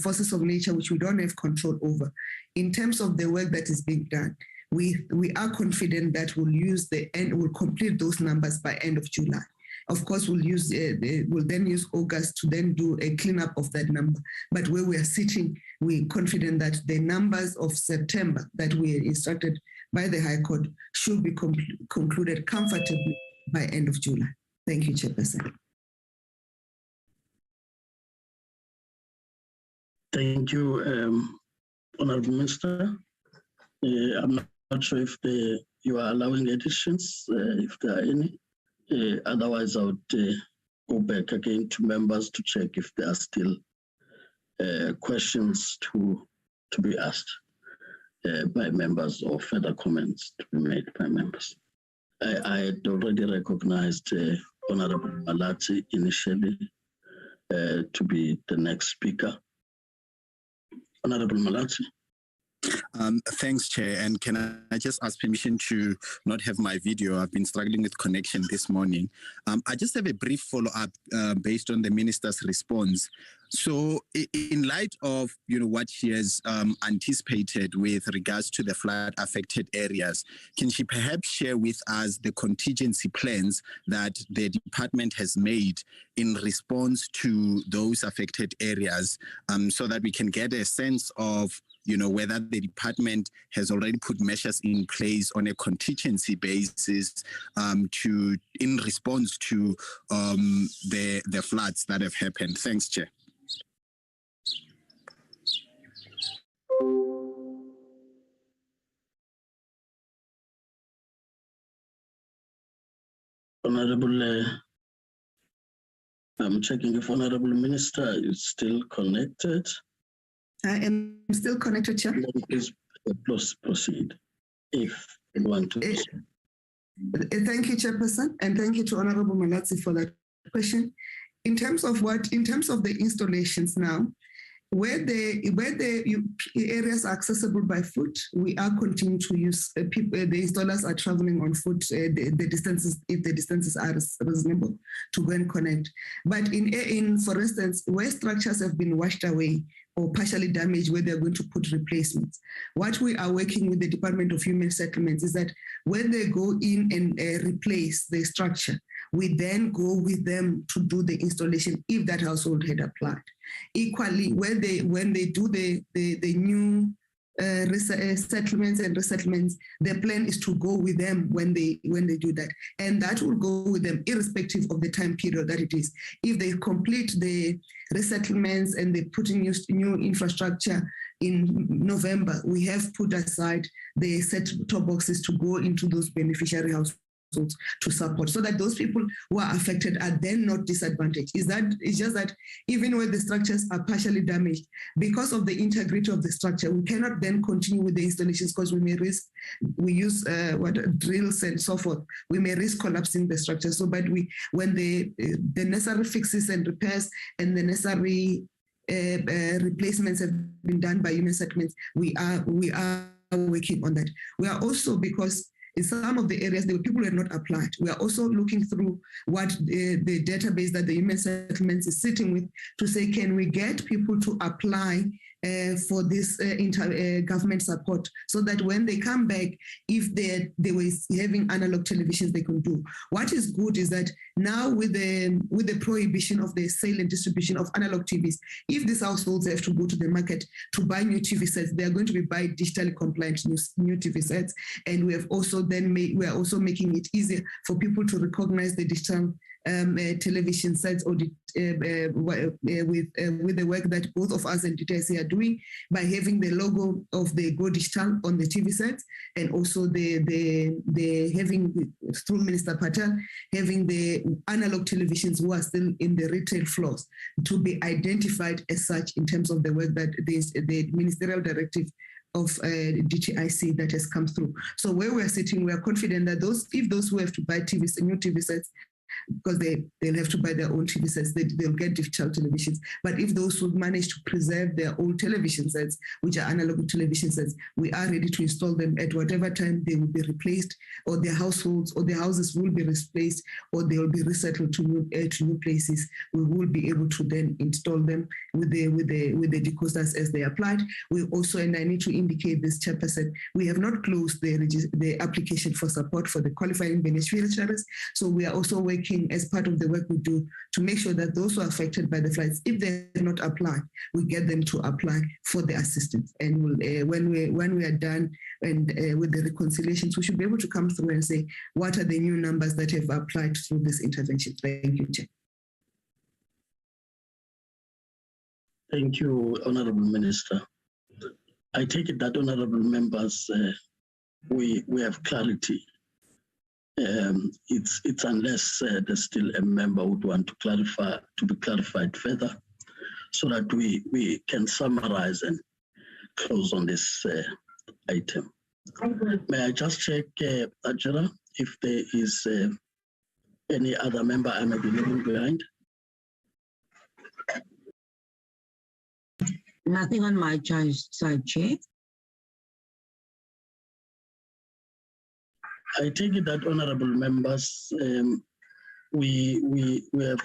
[SPEAKER 4] forces of nature, which we don't have control over. In terms of the work that is being done, we are confident that we'll complete those numbers by end of July. Of course, we'll then use August to then do a cleanup of that number. But where we are sitting, we're confident that the numbers of September that we are instructed by the High Court should be concluded comfortably by end of July. Thank you, Chairperson.
[SPEAKER 1] Thank you, Honorable Minister. I'm not sure if you are allowing additions, if there are any. Otherwise, I would go back again to members to check if there are still questions to be asked by members or further comments to be made by members. I had already recognized Honorable Malati initially to be the next speaker. Honorable Malati.
[SPEAKER 6] Thanks, Chair. And can I just ask permission to not have my video? I've been struggling with connection this morning. I just have a brief follow-up based on the Minister's response. So in light of what she has anticipated with regards to the flood-affected areas, can she perhaps share with us the contingency plans that the department has made in response to those affected areas so that we can get a sense of whether the department has already put measures in place on a contingency basis in response to the floods that have happened? Thanks, Chair.
[SPEAKER 1] Honorable, I'm checking if Honorable Minister is still connected.
[SPEAKER 4] I am still connected, Chair.
[SPEAKER 1] Please proceed if you want to.
[SPEAKER 4] Thank you, Chairperson, and thank you to Honorable Malatsi for that question. In terms of the installations now, where the areas are accessible by foot, we are continuing to use the installers are traveling on foot. The distances, if the distances are reasonable, to go and connect. But for instance, where structures have been washed away or partially damaged, where they're going to put replacements, what we are working with the Department of Human Settlements is that when they go in and replace the structure, we then go with them to do the installation if that household had applied. Equally, when they do the new settlements and resettlements, the plan is to go with them when they do that, and that will go with them irrespective of the time period that it is. If they complete the resettlements and they put in new infrastructure in November, we have put aside the set-top boxes to go into those beneficiary households to support, so that those people who are affected are then not disadvantaged. It's just that even when the structures are partially damaged, because of the integrity of the structure, we cannot then continue with the installations because we use drills and so forth. We may risk collapsing the structure. So, but when the necessary fixes and repairs and the necessary replacements have been done by human settlements, we are working on that. We are also, because in some of the areas, there were people who had not applied. We are also looking through what the database that the human settlements is sitting with to say, can we get people to apply for this government support, so that when they come back, if they were having analog televisions, they can do. What is good is that now with the prohibition of the sale and distribution of analog TVs, if these households have to go to the market to buy new TV sets, they are going to be buying digitally compliant new TV sets. And we have also we are also making it easier for people to recognize the digital television sets or with the work that both of us and DTIC are doing, by having the logo of the Go Digital on the TV sets, and also the having, through Minister Patel, having the analog televisions who are still in the retail floors to be identified as such in terms of the work that the ministerial directive of DTIC that has come through. So where we are sitting, we are confident that if those who have to buy new TV sets, because they'll have to buy their own TV sets, they'll get digital televisions. But if those who manage to preserve their old television sets, which are analog television sets, we are ready to install them at whatever time they will be replaced, or their households or their houses will be replaced, or they will be resettled to new places. We will be able to then install them with the decoders as they applied. We also, and I need to indicate this, Chairperson, we have not closed the application for support for the qualifying beneficiaries. So we are also working as part of the work we do to make sure that those who are affected by the floods, if they do not apply, we get them to apply for the assistance. And when we are done and with the reconciliations, we should be able to come through and say, what are the new numbers that have applied through this intervention? Thank you, Chair.
[SPEAKER 1] Thank you, Honorable Minister. I take it that, honorable members, we have clarity. It's unless there's still a member who would want to be clarified further, so that we can summarize and close on this item. May I just check, Ajara, if there is any other member I may be leaving behind?
[SPEAKER 7] Nothing on my side, Chair.
[SPEAKER 1] I take it that, honorable members, we have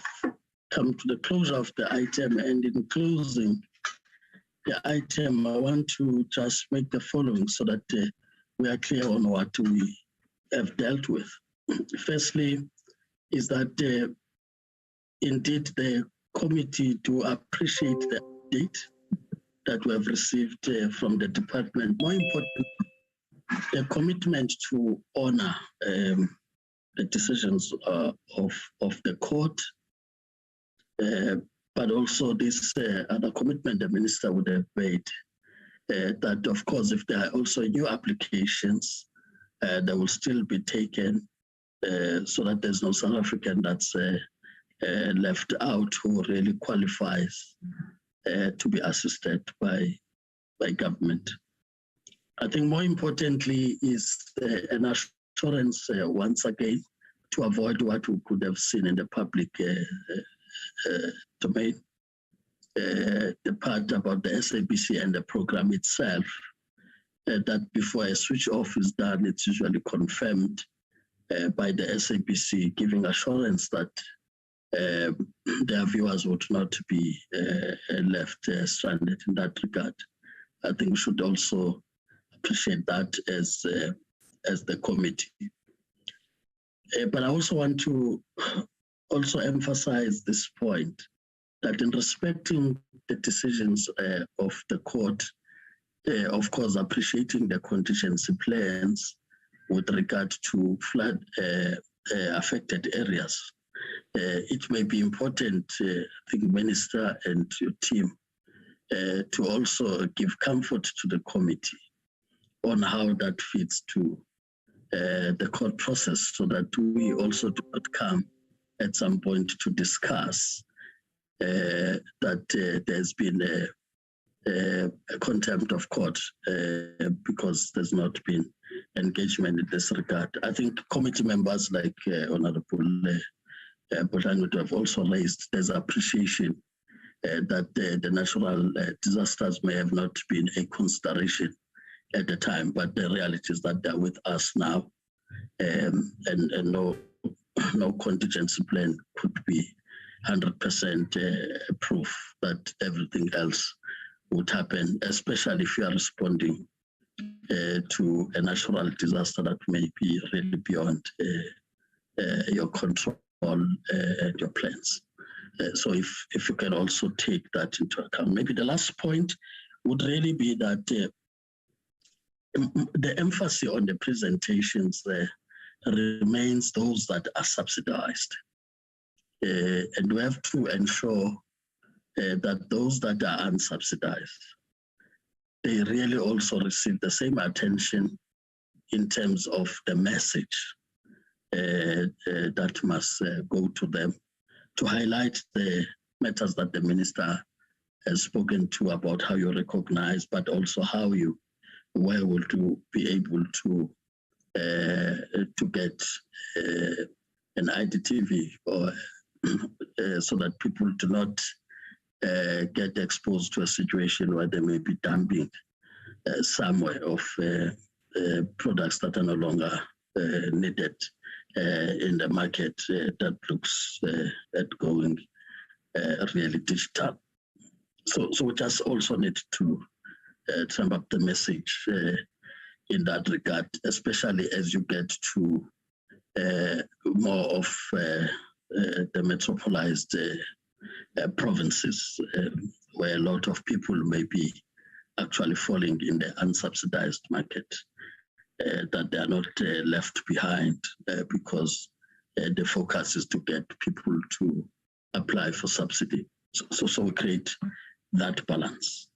[SPEAKER 1] come to the closure of the item, and in closing the item, I want to just make the following so that we are clear on what we have dealt with. Firstly, is that indeed the committee do appreciate the update that we have received from the department. More important, the commitment to honor the decisions of the court, but also this other commitment the minister would have made, that of course, if there are also new applications, they will still be taken, so that there's no South African that's left out who really qualifies to be assisted by government. I think more importantly is an assurance once again to avoid what we could have seen in the public domain, the part about the SABC and the program itself, that before a switch off is done, it's usually confirmed by the SABC, giving assurance that their viewers would not be left stranded in that regard. I think we should also appreciate that as the committee. But I also want to also emphasize this point, that in respecting the decisions of the court, of course, appreciating the contingency plans with regard to flood affected areas, it may be important, I think, Minister and your team, to also give comfort to the committee on how that fits to the court process, so that we also do not come at some point to discuss that there's been a contempt of court because there's not been engagement in this regard. I think committee members like Honorable Botani have also raised, there's appreciation that the natural disasters may have not been a consideration at the time, but the reality is that they're with us now, and no contingency plan could be 100% proof that everything else would happen, especially if you are responding to a natural disaster that may be really beyond your control and your plans. So if you can also take that into account. Maybe the last point would really be that the emphasis on the presentations remains those that are subsidized. And we have to ensure that those that are unsubsidized, they really also receive the same attention in terms of the message that must go to them, to highlight the matters that the minister has spoken to about how you recognize, but also how you were able to be able to get an IDTV, or so that people do not get exposed to a situation where they may be dumping somewhere of products that are no longer needed in the market that looks at going really digital. So we just also need to tramp up the message in that regard, especially as you get to more of the metropolized provinces, where a lot of people may be actually falling in the unsubsidized market, that they are not left behind because the focus is to get people to apply for subsidy. So we create that balance.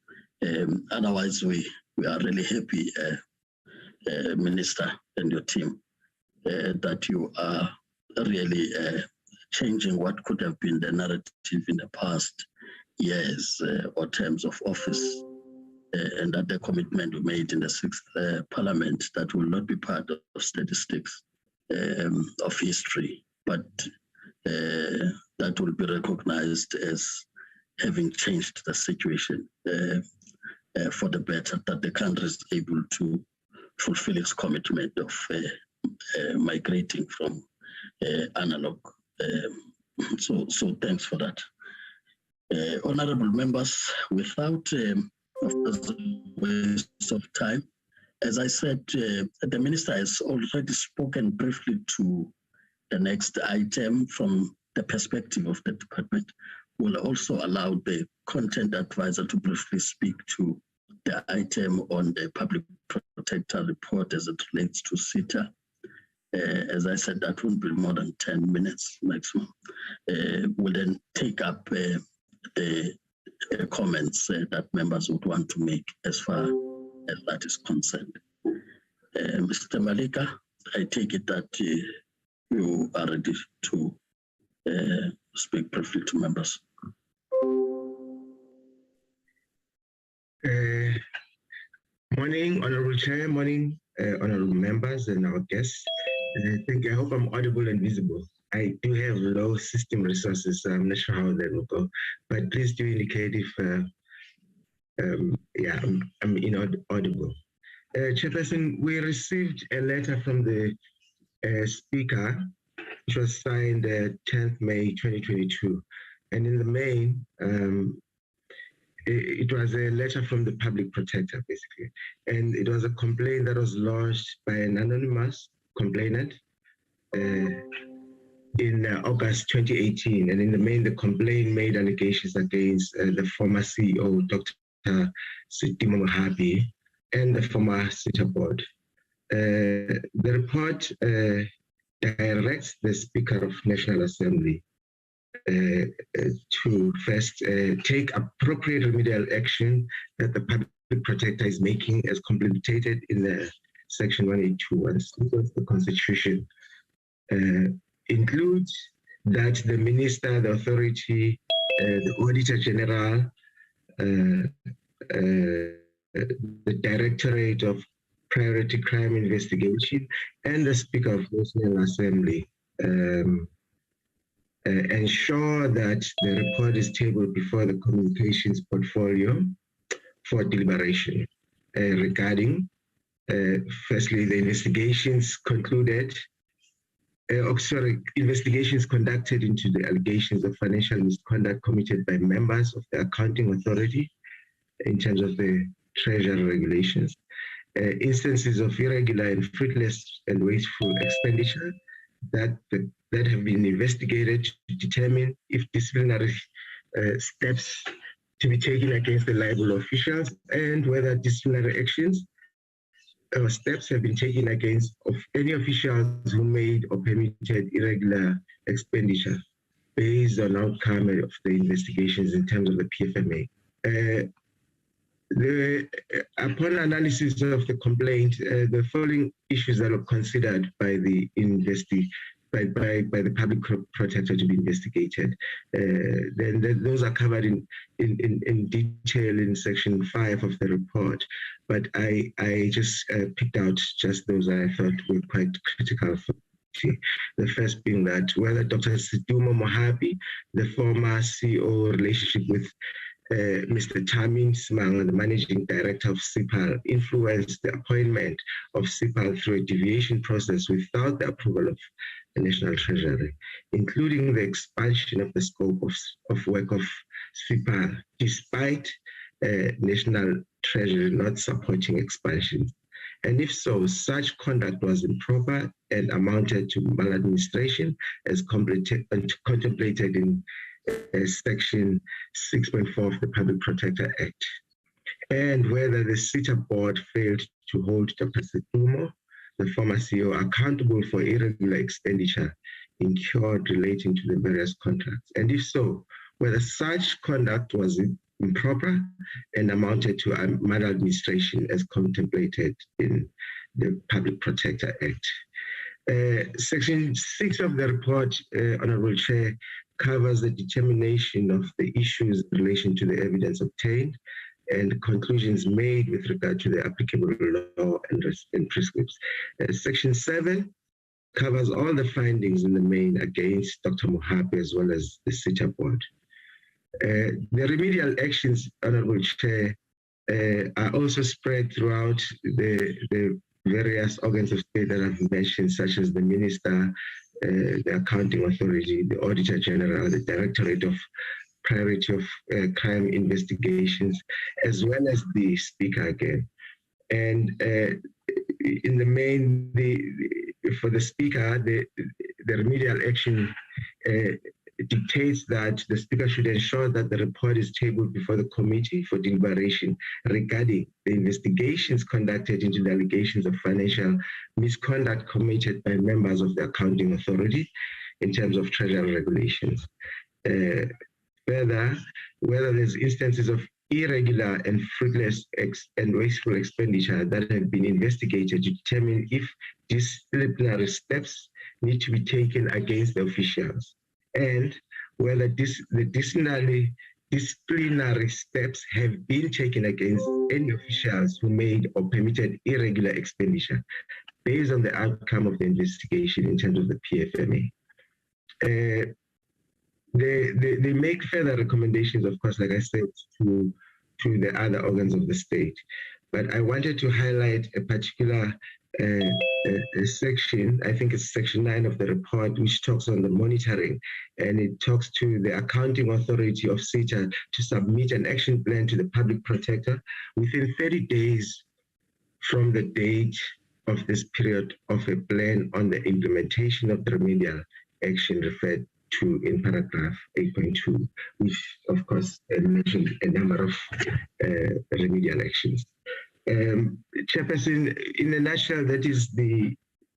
[SPEAKER 1] Otherwise, we are really happy, Minister and your team, that you are really changing what could have been the narrative in the past years or terms of office, and that the commitment we made in the 6th Parliament that will not be part of statistics of history, but that will be recognized as having changed the situation for the better, that the country is able to fulfill its commitment of migrating from analog. So thanks for that. Honorable members, without waste of time, as I said, the Minister has already spoken briefly to the next item from the perspective of the department. We'll also allow the content advisor to briefly speak to the item on the public protector report as it relates to CETA. As I said, that won't be more than 10 minutes maximum. We'll then take up the comments that members would want to make as far as that is concerned. Mr. Malika, I take it that you are ready to speak briefly to members.
[SPEAKER 8] Morning, Honorable Chair, morning, honorable members and our guests. I hope I'm audible and visible. I do have low system resources, so I'm not sure how that will go. But please do indicate if, I'm inaudible. Chairperson, we received a letter from the Speaker, which was signed 10th May 2022. And in the main, it was a letter from the public protector, basically. And it was a complaint that was lodged by an anonymous complainant in August 2018. And in the main, the complaint made allegations against the former CEO, Dr. Sitimo Mohapi, and the former SITA board. The report directs the Speaker of National Assembly to first take appropriate remedial action that the public protector is making as contemplated in the Section 182 of the Constitution. Includes that the Minister, the authority, the Auditor General, the Directorate of Priority Crime Investigation, and the Speaker of National Assembly ensure that the report is tabled before the communications portfolio for deliberation regarding, firstly, the investigations concluded, investigations conducted into the allegations of financial misconduct committed by members of the accounting authority in terms of the treasury regulations, instances of irregular and fruitless and wasteful expenditure that have been investigated to determine if disciplinary steps to be taken against the liable officials and whether disciplinary actions or steps have been taken against of any officials who made or permitted irregular expenditure based on outcome of the investigations in terms of the PFMA. Upon analysis of the complaint, the following issues that were considered by the by the public protector to be investigated. Then those are covered in detail in Section 5 of the report, but I just picked out just those I thought were quite critical for the first being that whether Dr. Sitimo Mohapi, the former CEO relationship with Mr. Chamin Smang, the managing director of CIPAL, influenced the appointment of CIPAL through a deviation process without the approval of the National Treasury, including the expansion of the scope of work of CIPAL, despite National Treasury not supporting expansion. And if so, such conduct was improper and amounted to maladministration as contemplated in Section 6.4 of the Public Protector Act, and whether the SITA board failed to hold Dr. Sitimo, the former CEO, accountable for irregular expenditure incurred relating to the various contracts, and if so, whether such conduct was improper and amounted to maladministration as contemplated in the Public Protector Act. Section 6 of the report, Honorable Chair, covers the determination of the issues in relation to the evidence obtained and conclusions made with regard to the applicable law and prescripts. Section 7 covers all the findings in the main against Dr. Mohapi as well as the SITA board. The remedial actions, Honorable Chair, are also spread throughout the various organs of state that I've mentioned, such as the Minister, the Accounting Authority, the Auditor General, the Directorate of Priority of Crime Investigations, as well as the Speaker again. And in the main, for the Speaker, the remedial action dictates that the Speaker should ensure that the report is tabled before the committee for deliberation regarding the investigations conducted into the allegations of financial misconduct committed by members of the Accounting Authority in terms of treasury regulations. Further, whether there's instances of irregular and fruitless and wasteful expenditure that have been investigated to determine if disciplinary steps need to be taken against the officials, and whether the disciplinary steps have been taken against any officials who made or permitted irregular expenditure based on the outcome of the investigation in terms of the PFMA. They make further recommendations, of course, like I said, to the other organs of the state. But I wanted to highlight a particular a section, I think it's section 9 of the report, which talks on the monitoring, and it talks to the accounting authority of SETA to submit an action plan to the public protector within 30 days from the date of this period of a plan on the implementation of the remedial action referred to in paragraph 8.2, which of course mentioned a number of remedial actions. Chairperson, in a nutshell, that is the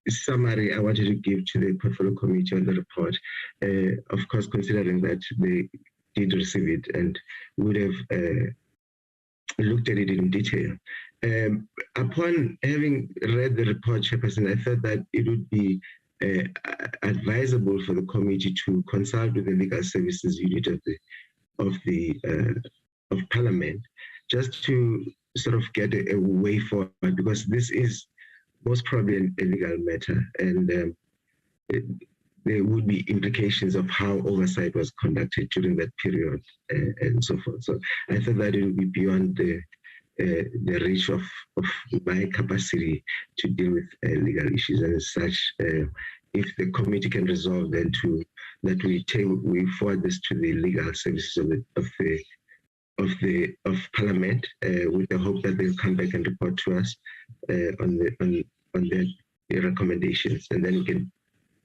[SPEAKER 8] summary I wanted to give to the portfolio committee on the report. Of course, considering that they did receive it and would have looked at it in detail. Upon having read the report, Chairperson, I thought that it would be advisable for the committee to consult with the legal services unit of Parliament, just to sort of get a way forward, because this is most probably a legal matter, and there would be implications of how oversight was conducted during that period and so forth. So I thought that it would be beyond the reach of my capacity to deal with legal issues, and as such, if the committee can resolve then that we forward this to the legal services of Parliament, with the hope that they'll come back and report to us on their recommendations, and then we can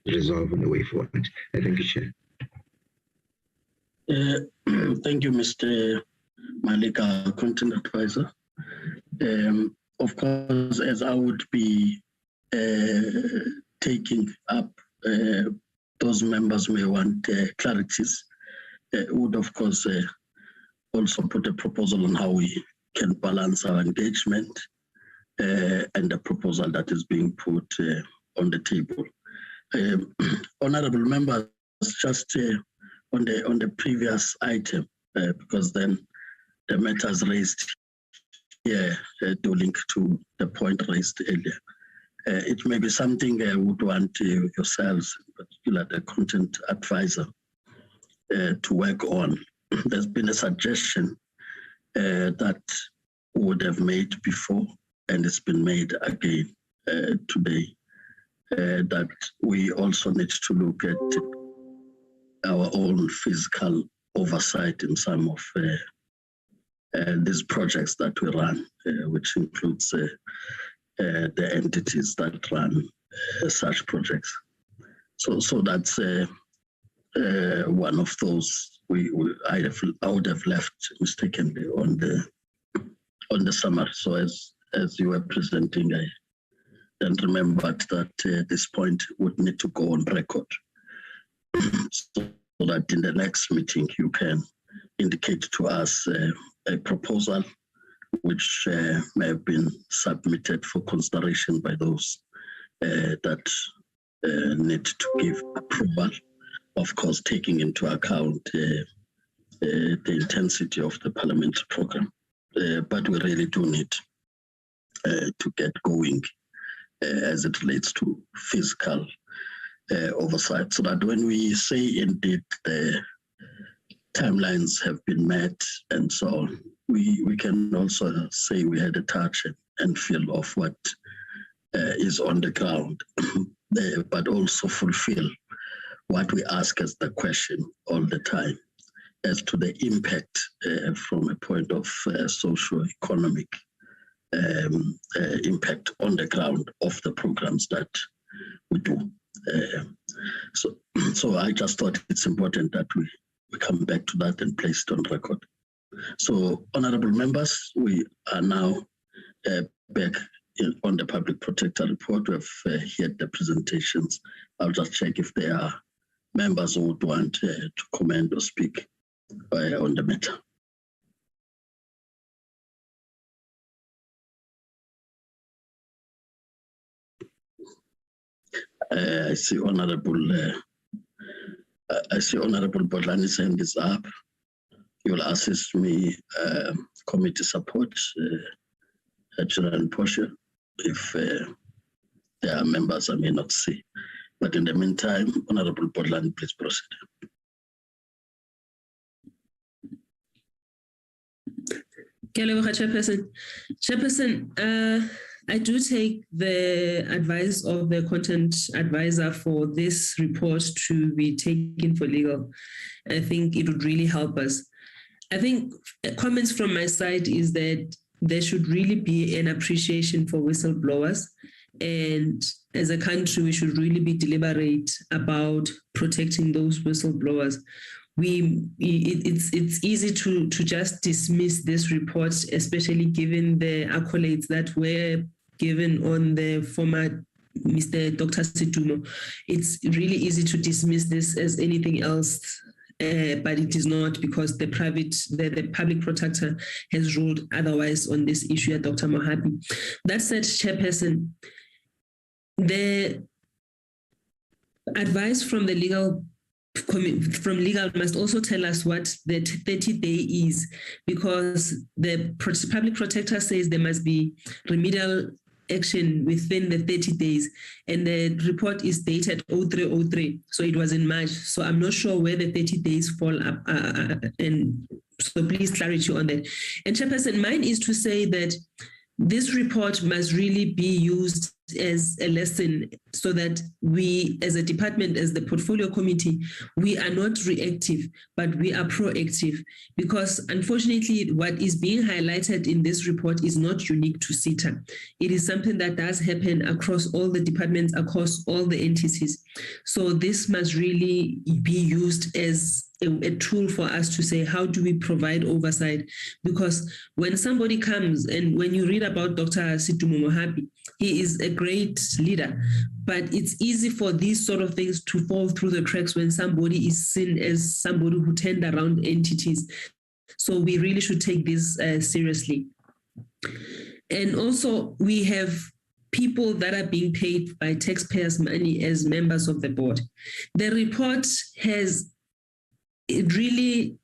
[SPEAKER 8] resolve on the way forward. Thank you, Chair.
[SPEAKER 1] Thank you, Mr. Malika, Content Advisor. Of course, as I would be taking up, those members may want clarities, would of course also put a proposal on how we can balance our engagement and the proposal that is being put on the table. Honorable members, just on the previous item, because then the matters raised here do link to the point raised earlier. It may be something I would want yourselves, in particular the Content Advisor, to work on. There's been a suggestion that would have made before, and it's been made again today, that we also need to look at our own physical oversight in some of these projects that we run, which includes the entities that run such projects. So that's one of those I would have left mistakenly on the summary. So as you were presenting, I then remembered that this point would need to go on record, so that in the next meeting you can indicate to us a proposal which may have been submitted for consideration by those that need to give approval, of course taking into account the intensity of the parliamentary program. But we really do need to get going as it relates to physical oversight, so that when we say indeed the timelines have been met and so on, we can also say we had a touch and feel of what is on the ground, but also fulfill what we ask as the question all the time as to the impact from a point of socio-economic impact on the ground of the programs that we do. So I just thought it's important that we come back to that and place it on record. So, honorable members, we are now back on the Public Protector report. We have heard the presentations. I'll just check if there are members who would want to comment or speak on the matter. I see Honorable Bodlani's hand is up. You will assist me, committee support, General Portia, if there are members I may not see. But in the meantime, Honorable Portland, please proceed.
[SPEAKER 3] Chairperson, I do take the advice of the content advisor for this report to be taken for legal. I think it would really help us. I think comments from my side is that there should really be an appreciation for whistleblowers. And as a country, we should really be deliberate about protecting those whistleblowers. It's easy to just dismiss this report, especially given the accolades that were given on the former Mr. Dr. Situmo. It's really easy to dismiss this as anything else, but it is not, because the public protector has ruled otherwise on this issue at Dr. Mohapi. That said, Chairperson, the advice from the legal must also tell us what the 30-day is, because the public protector says there must be remedial action within the 30 days, and the report is dated 0303, so it was in March. So I'm not sure where the 30 days fall up, and so please clarity on that. And Chairperson, mine is to say that this report must really be used as a lesson, so that we as a department, as the portfolio committee, we are not reactive, but we are proactive. Because unfortunately, what is being highlighted in this report is not unique to SITA. It is something that does happen across all the departments, across all the entities. So this must really be used as a tool for us to say, how do we provide oversight? Because when somebody comes, and when you read about Dr. Situmo Mohapi, he is a great leader, but it's easy for these sort of things to fall through the cracks when somebody is seen as somebody who turned around entities. So we really should take this seriously. And also, we have people that are being paid by taxpayers' money as members of the board. The report it really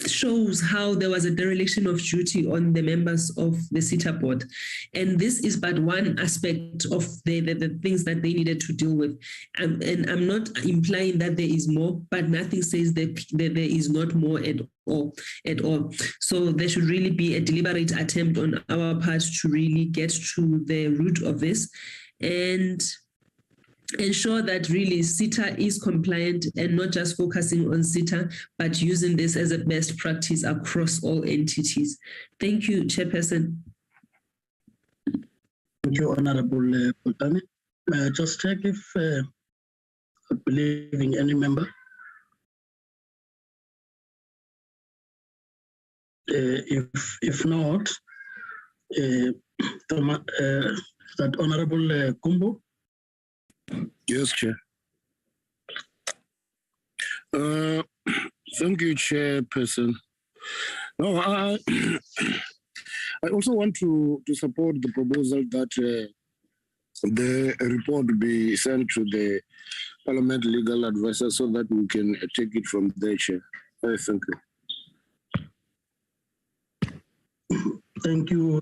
[SPEAKER 3] shows how there was a dereliction of duty on the members of the SITA board. And this is but one aspect of the things that they needed to deal with. And I'm not implying that there is more, but nothing says that there is not more at all. So there should really be a deliberate attempt on our part to really get to the root of this and ensure that really SITA is compliant, and not just focusing on SITA, but using this as a best practice across all entities. Thank you, Chairperson.
[SPEAKER 1] Thank you, Honorable Putani. May I just check if believing any member? If not, that Honorable Kumbo?
[SPEAKER 5] Yes, Chair. Thank you, Chairperson. No, I also want to support the proposal that the report be sent to the Parliament legal advisor so that we can take it from there, Chair. Thank you.
[SPEAKER 1] Thank you,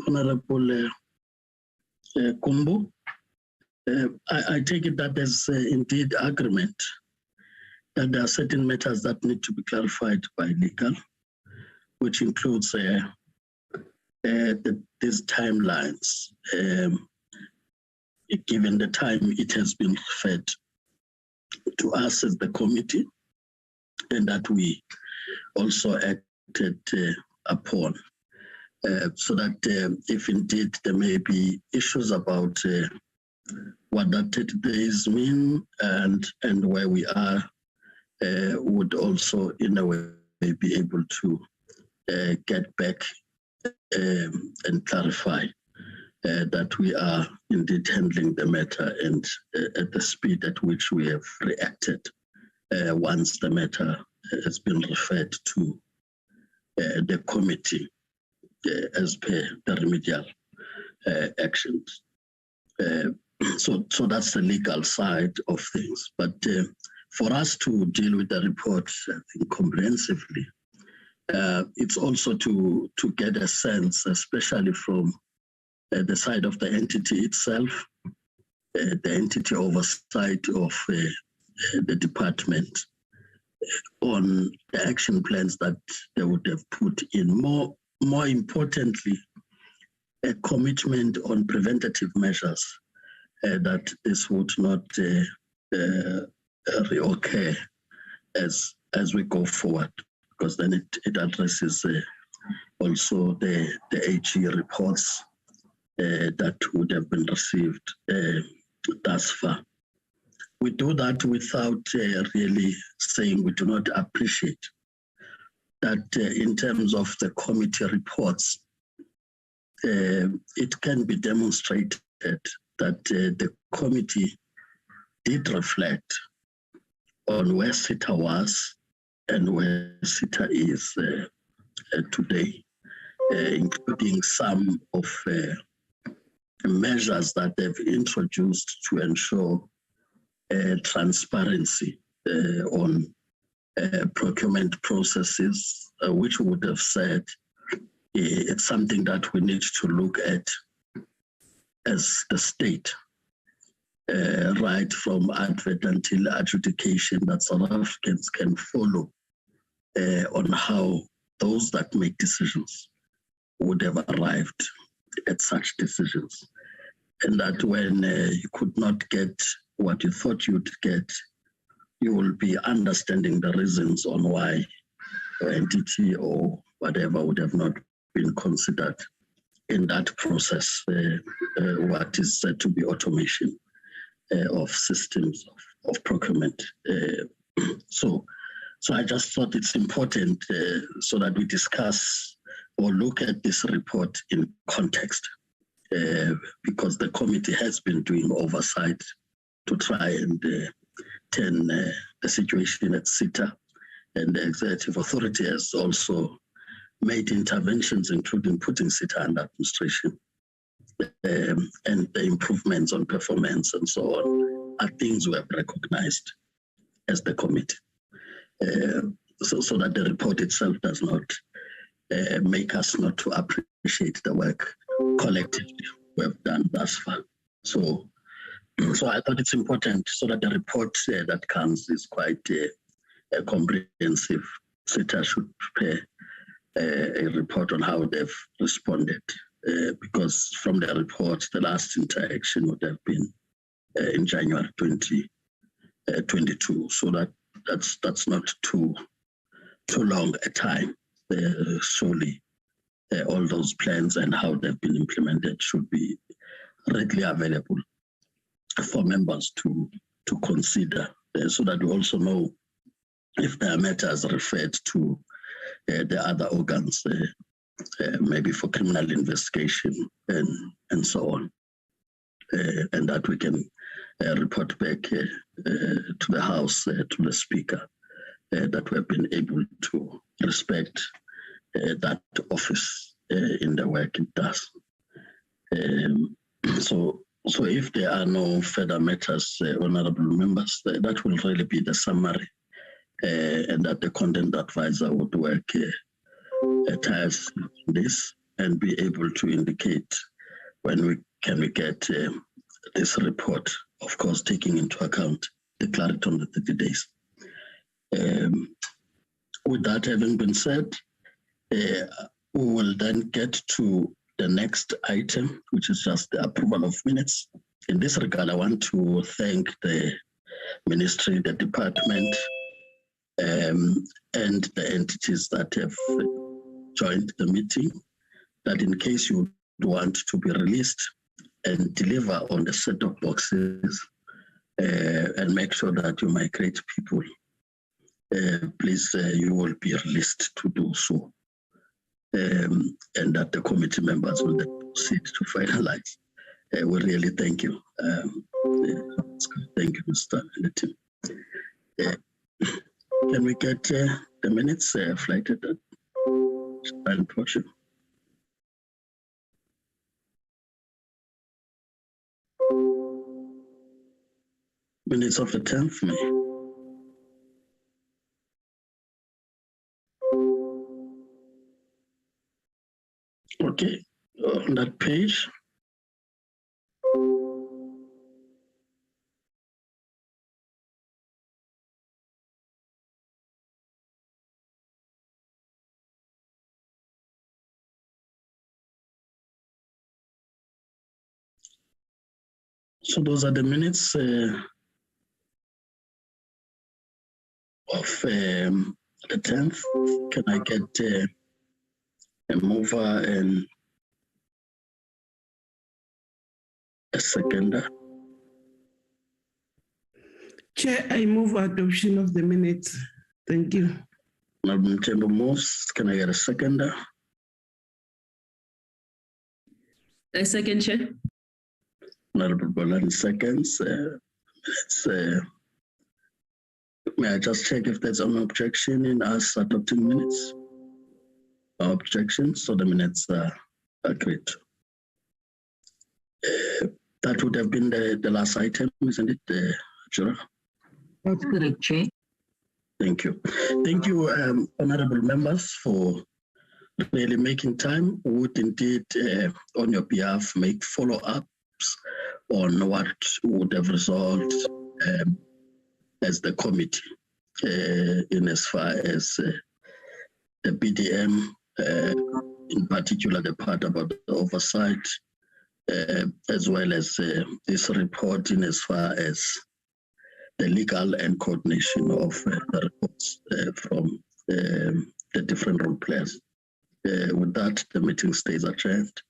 [SPEAKER 1] Honorable Kumbo. I take it that there's indeed agreement that there are certain matters that need to be clarified by legal, which includes these timelines, given the time it has been referred to us as the committee, and that we also acted upon, so that if indeed there may be issues about what that 30 days mean and where we are, would also in a way be able to get back and clarify that we are indeed handling the matter and at the speed at which we have reacted once the matter has been referred to the committee as per the remedial actions. So that's the legal side of things. But for us to deal with the report, I think, comprehensively, it's also to get a sense, especially from the side of the entity itself, the entity oversight of the department on the action plans that they would have put in. More importantly, a commitment on preventative measures that this would not reoccur as we go forward, because then it addresses also the AG reports that would have been received thus far. We do that without really saying we do not appreciate that in terms of the committee reports, it can be demonstrated that the committee did reflect on where SITA was and where SITA is today, including some of measures that they've introduced to ensure transparency on procurement processes, which would have said it's something that we need to look at as the state, right from advert until adjudication, that South Africans can follow on how those that make decisions would have arrived at such decisions. And that when you could not get what you thought you'd get, you will be understanding the reasons on why your entity or whatever would have not been considered in that process, what is said to be automation of systems of procurement. So I just thought it's important so that we discuss or look at this report in context, because the committee has been doing oversight to try and turn the situation at SITA, and the executive authority has also made interventions, including putting SITA under administration, and the improvements on performance and so on are things we have recognized as the committee, so that the report itself does not make us not to appreciate the work collectively we have done thus far. So I thought it's important so that the report that comes is quite comprehensive. SITA should prepare a report on how they've responded, because from the report, the last interaction would have been in January 2022. So that's not too long a time. Surely all those plans and how they've been implemented should be readily available for members to consider, so that we also know if there are matters referred to the other organs, maybe for criminal investigation and so on, and that we can report back to the House, to the Speaker, that we have been able to respect that office in the work it does. So if there are no further matters, honorable members, that will really be the summary, and that the content advisor would work tirelessly on this and be able to indicate when we get this report, of course, taking into account the clarity on the 30 days. With that having been said, we will then get to the next item, which is just the approval of minutes. In this regard, I want to thank the ministry, the department, and the entities that have joined the meeting, that in case you want to be released and deliver on the set-top boxes and make sure that you migrate people, please, you will be released to do so. And that the committee members will then proceed to finalize. We really thank you. Thank you, Mr. and the team. Can we get the minutes flighted and portion? Minutes of the 10th May. Okay, on that page, So those are the minutes of the 10th. Can I get a mover and a seconder?
[SPEAKER 9] Chair, I move adoption of the minutes. Thank you.
[SPEAKER 1] Honorable Chamber moves. Can I get a seconder?
[SPEAKER 3] I second, Chair.
[SPEAKER 1] Honorable Bolani seconds. May I just check if there's an objection in us adopting minutes? No objection, so the minutes are agreed. That would have been the last item, isn't it, Jura?
[SPEAKER 7] That's correct, Chair.
[SPEAKER 1] Thank you. Thank you, honorable members, for really making time. We would indeed, on your behalf, make follow-ups on what would have resolved as the committee, in as far as the BDM, in particular the part about the oversight, as well as this report in as far as the legal and coordination of the reports from the different role players. With that, the meeting stays adjourned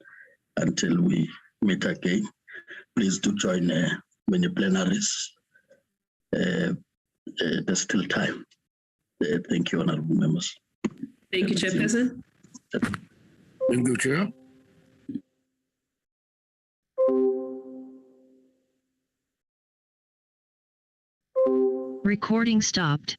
[SPEAKER 1] until we meet again. Please do join many plenaries. There's still time. Thank you, honorable members.
[SPEAKER 3] Thank you, Chairperson.
[SPEAKER 5] Thank you, Chair.
[SPEAKER 10] Recording stopped.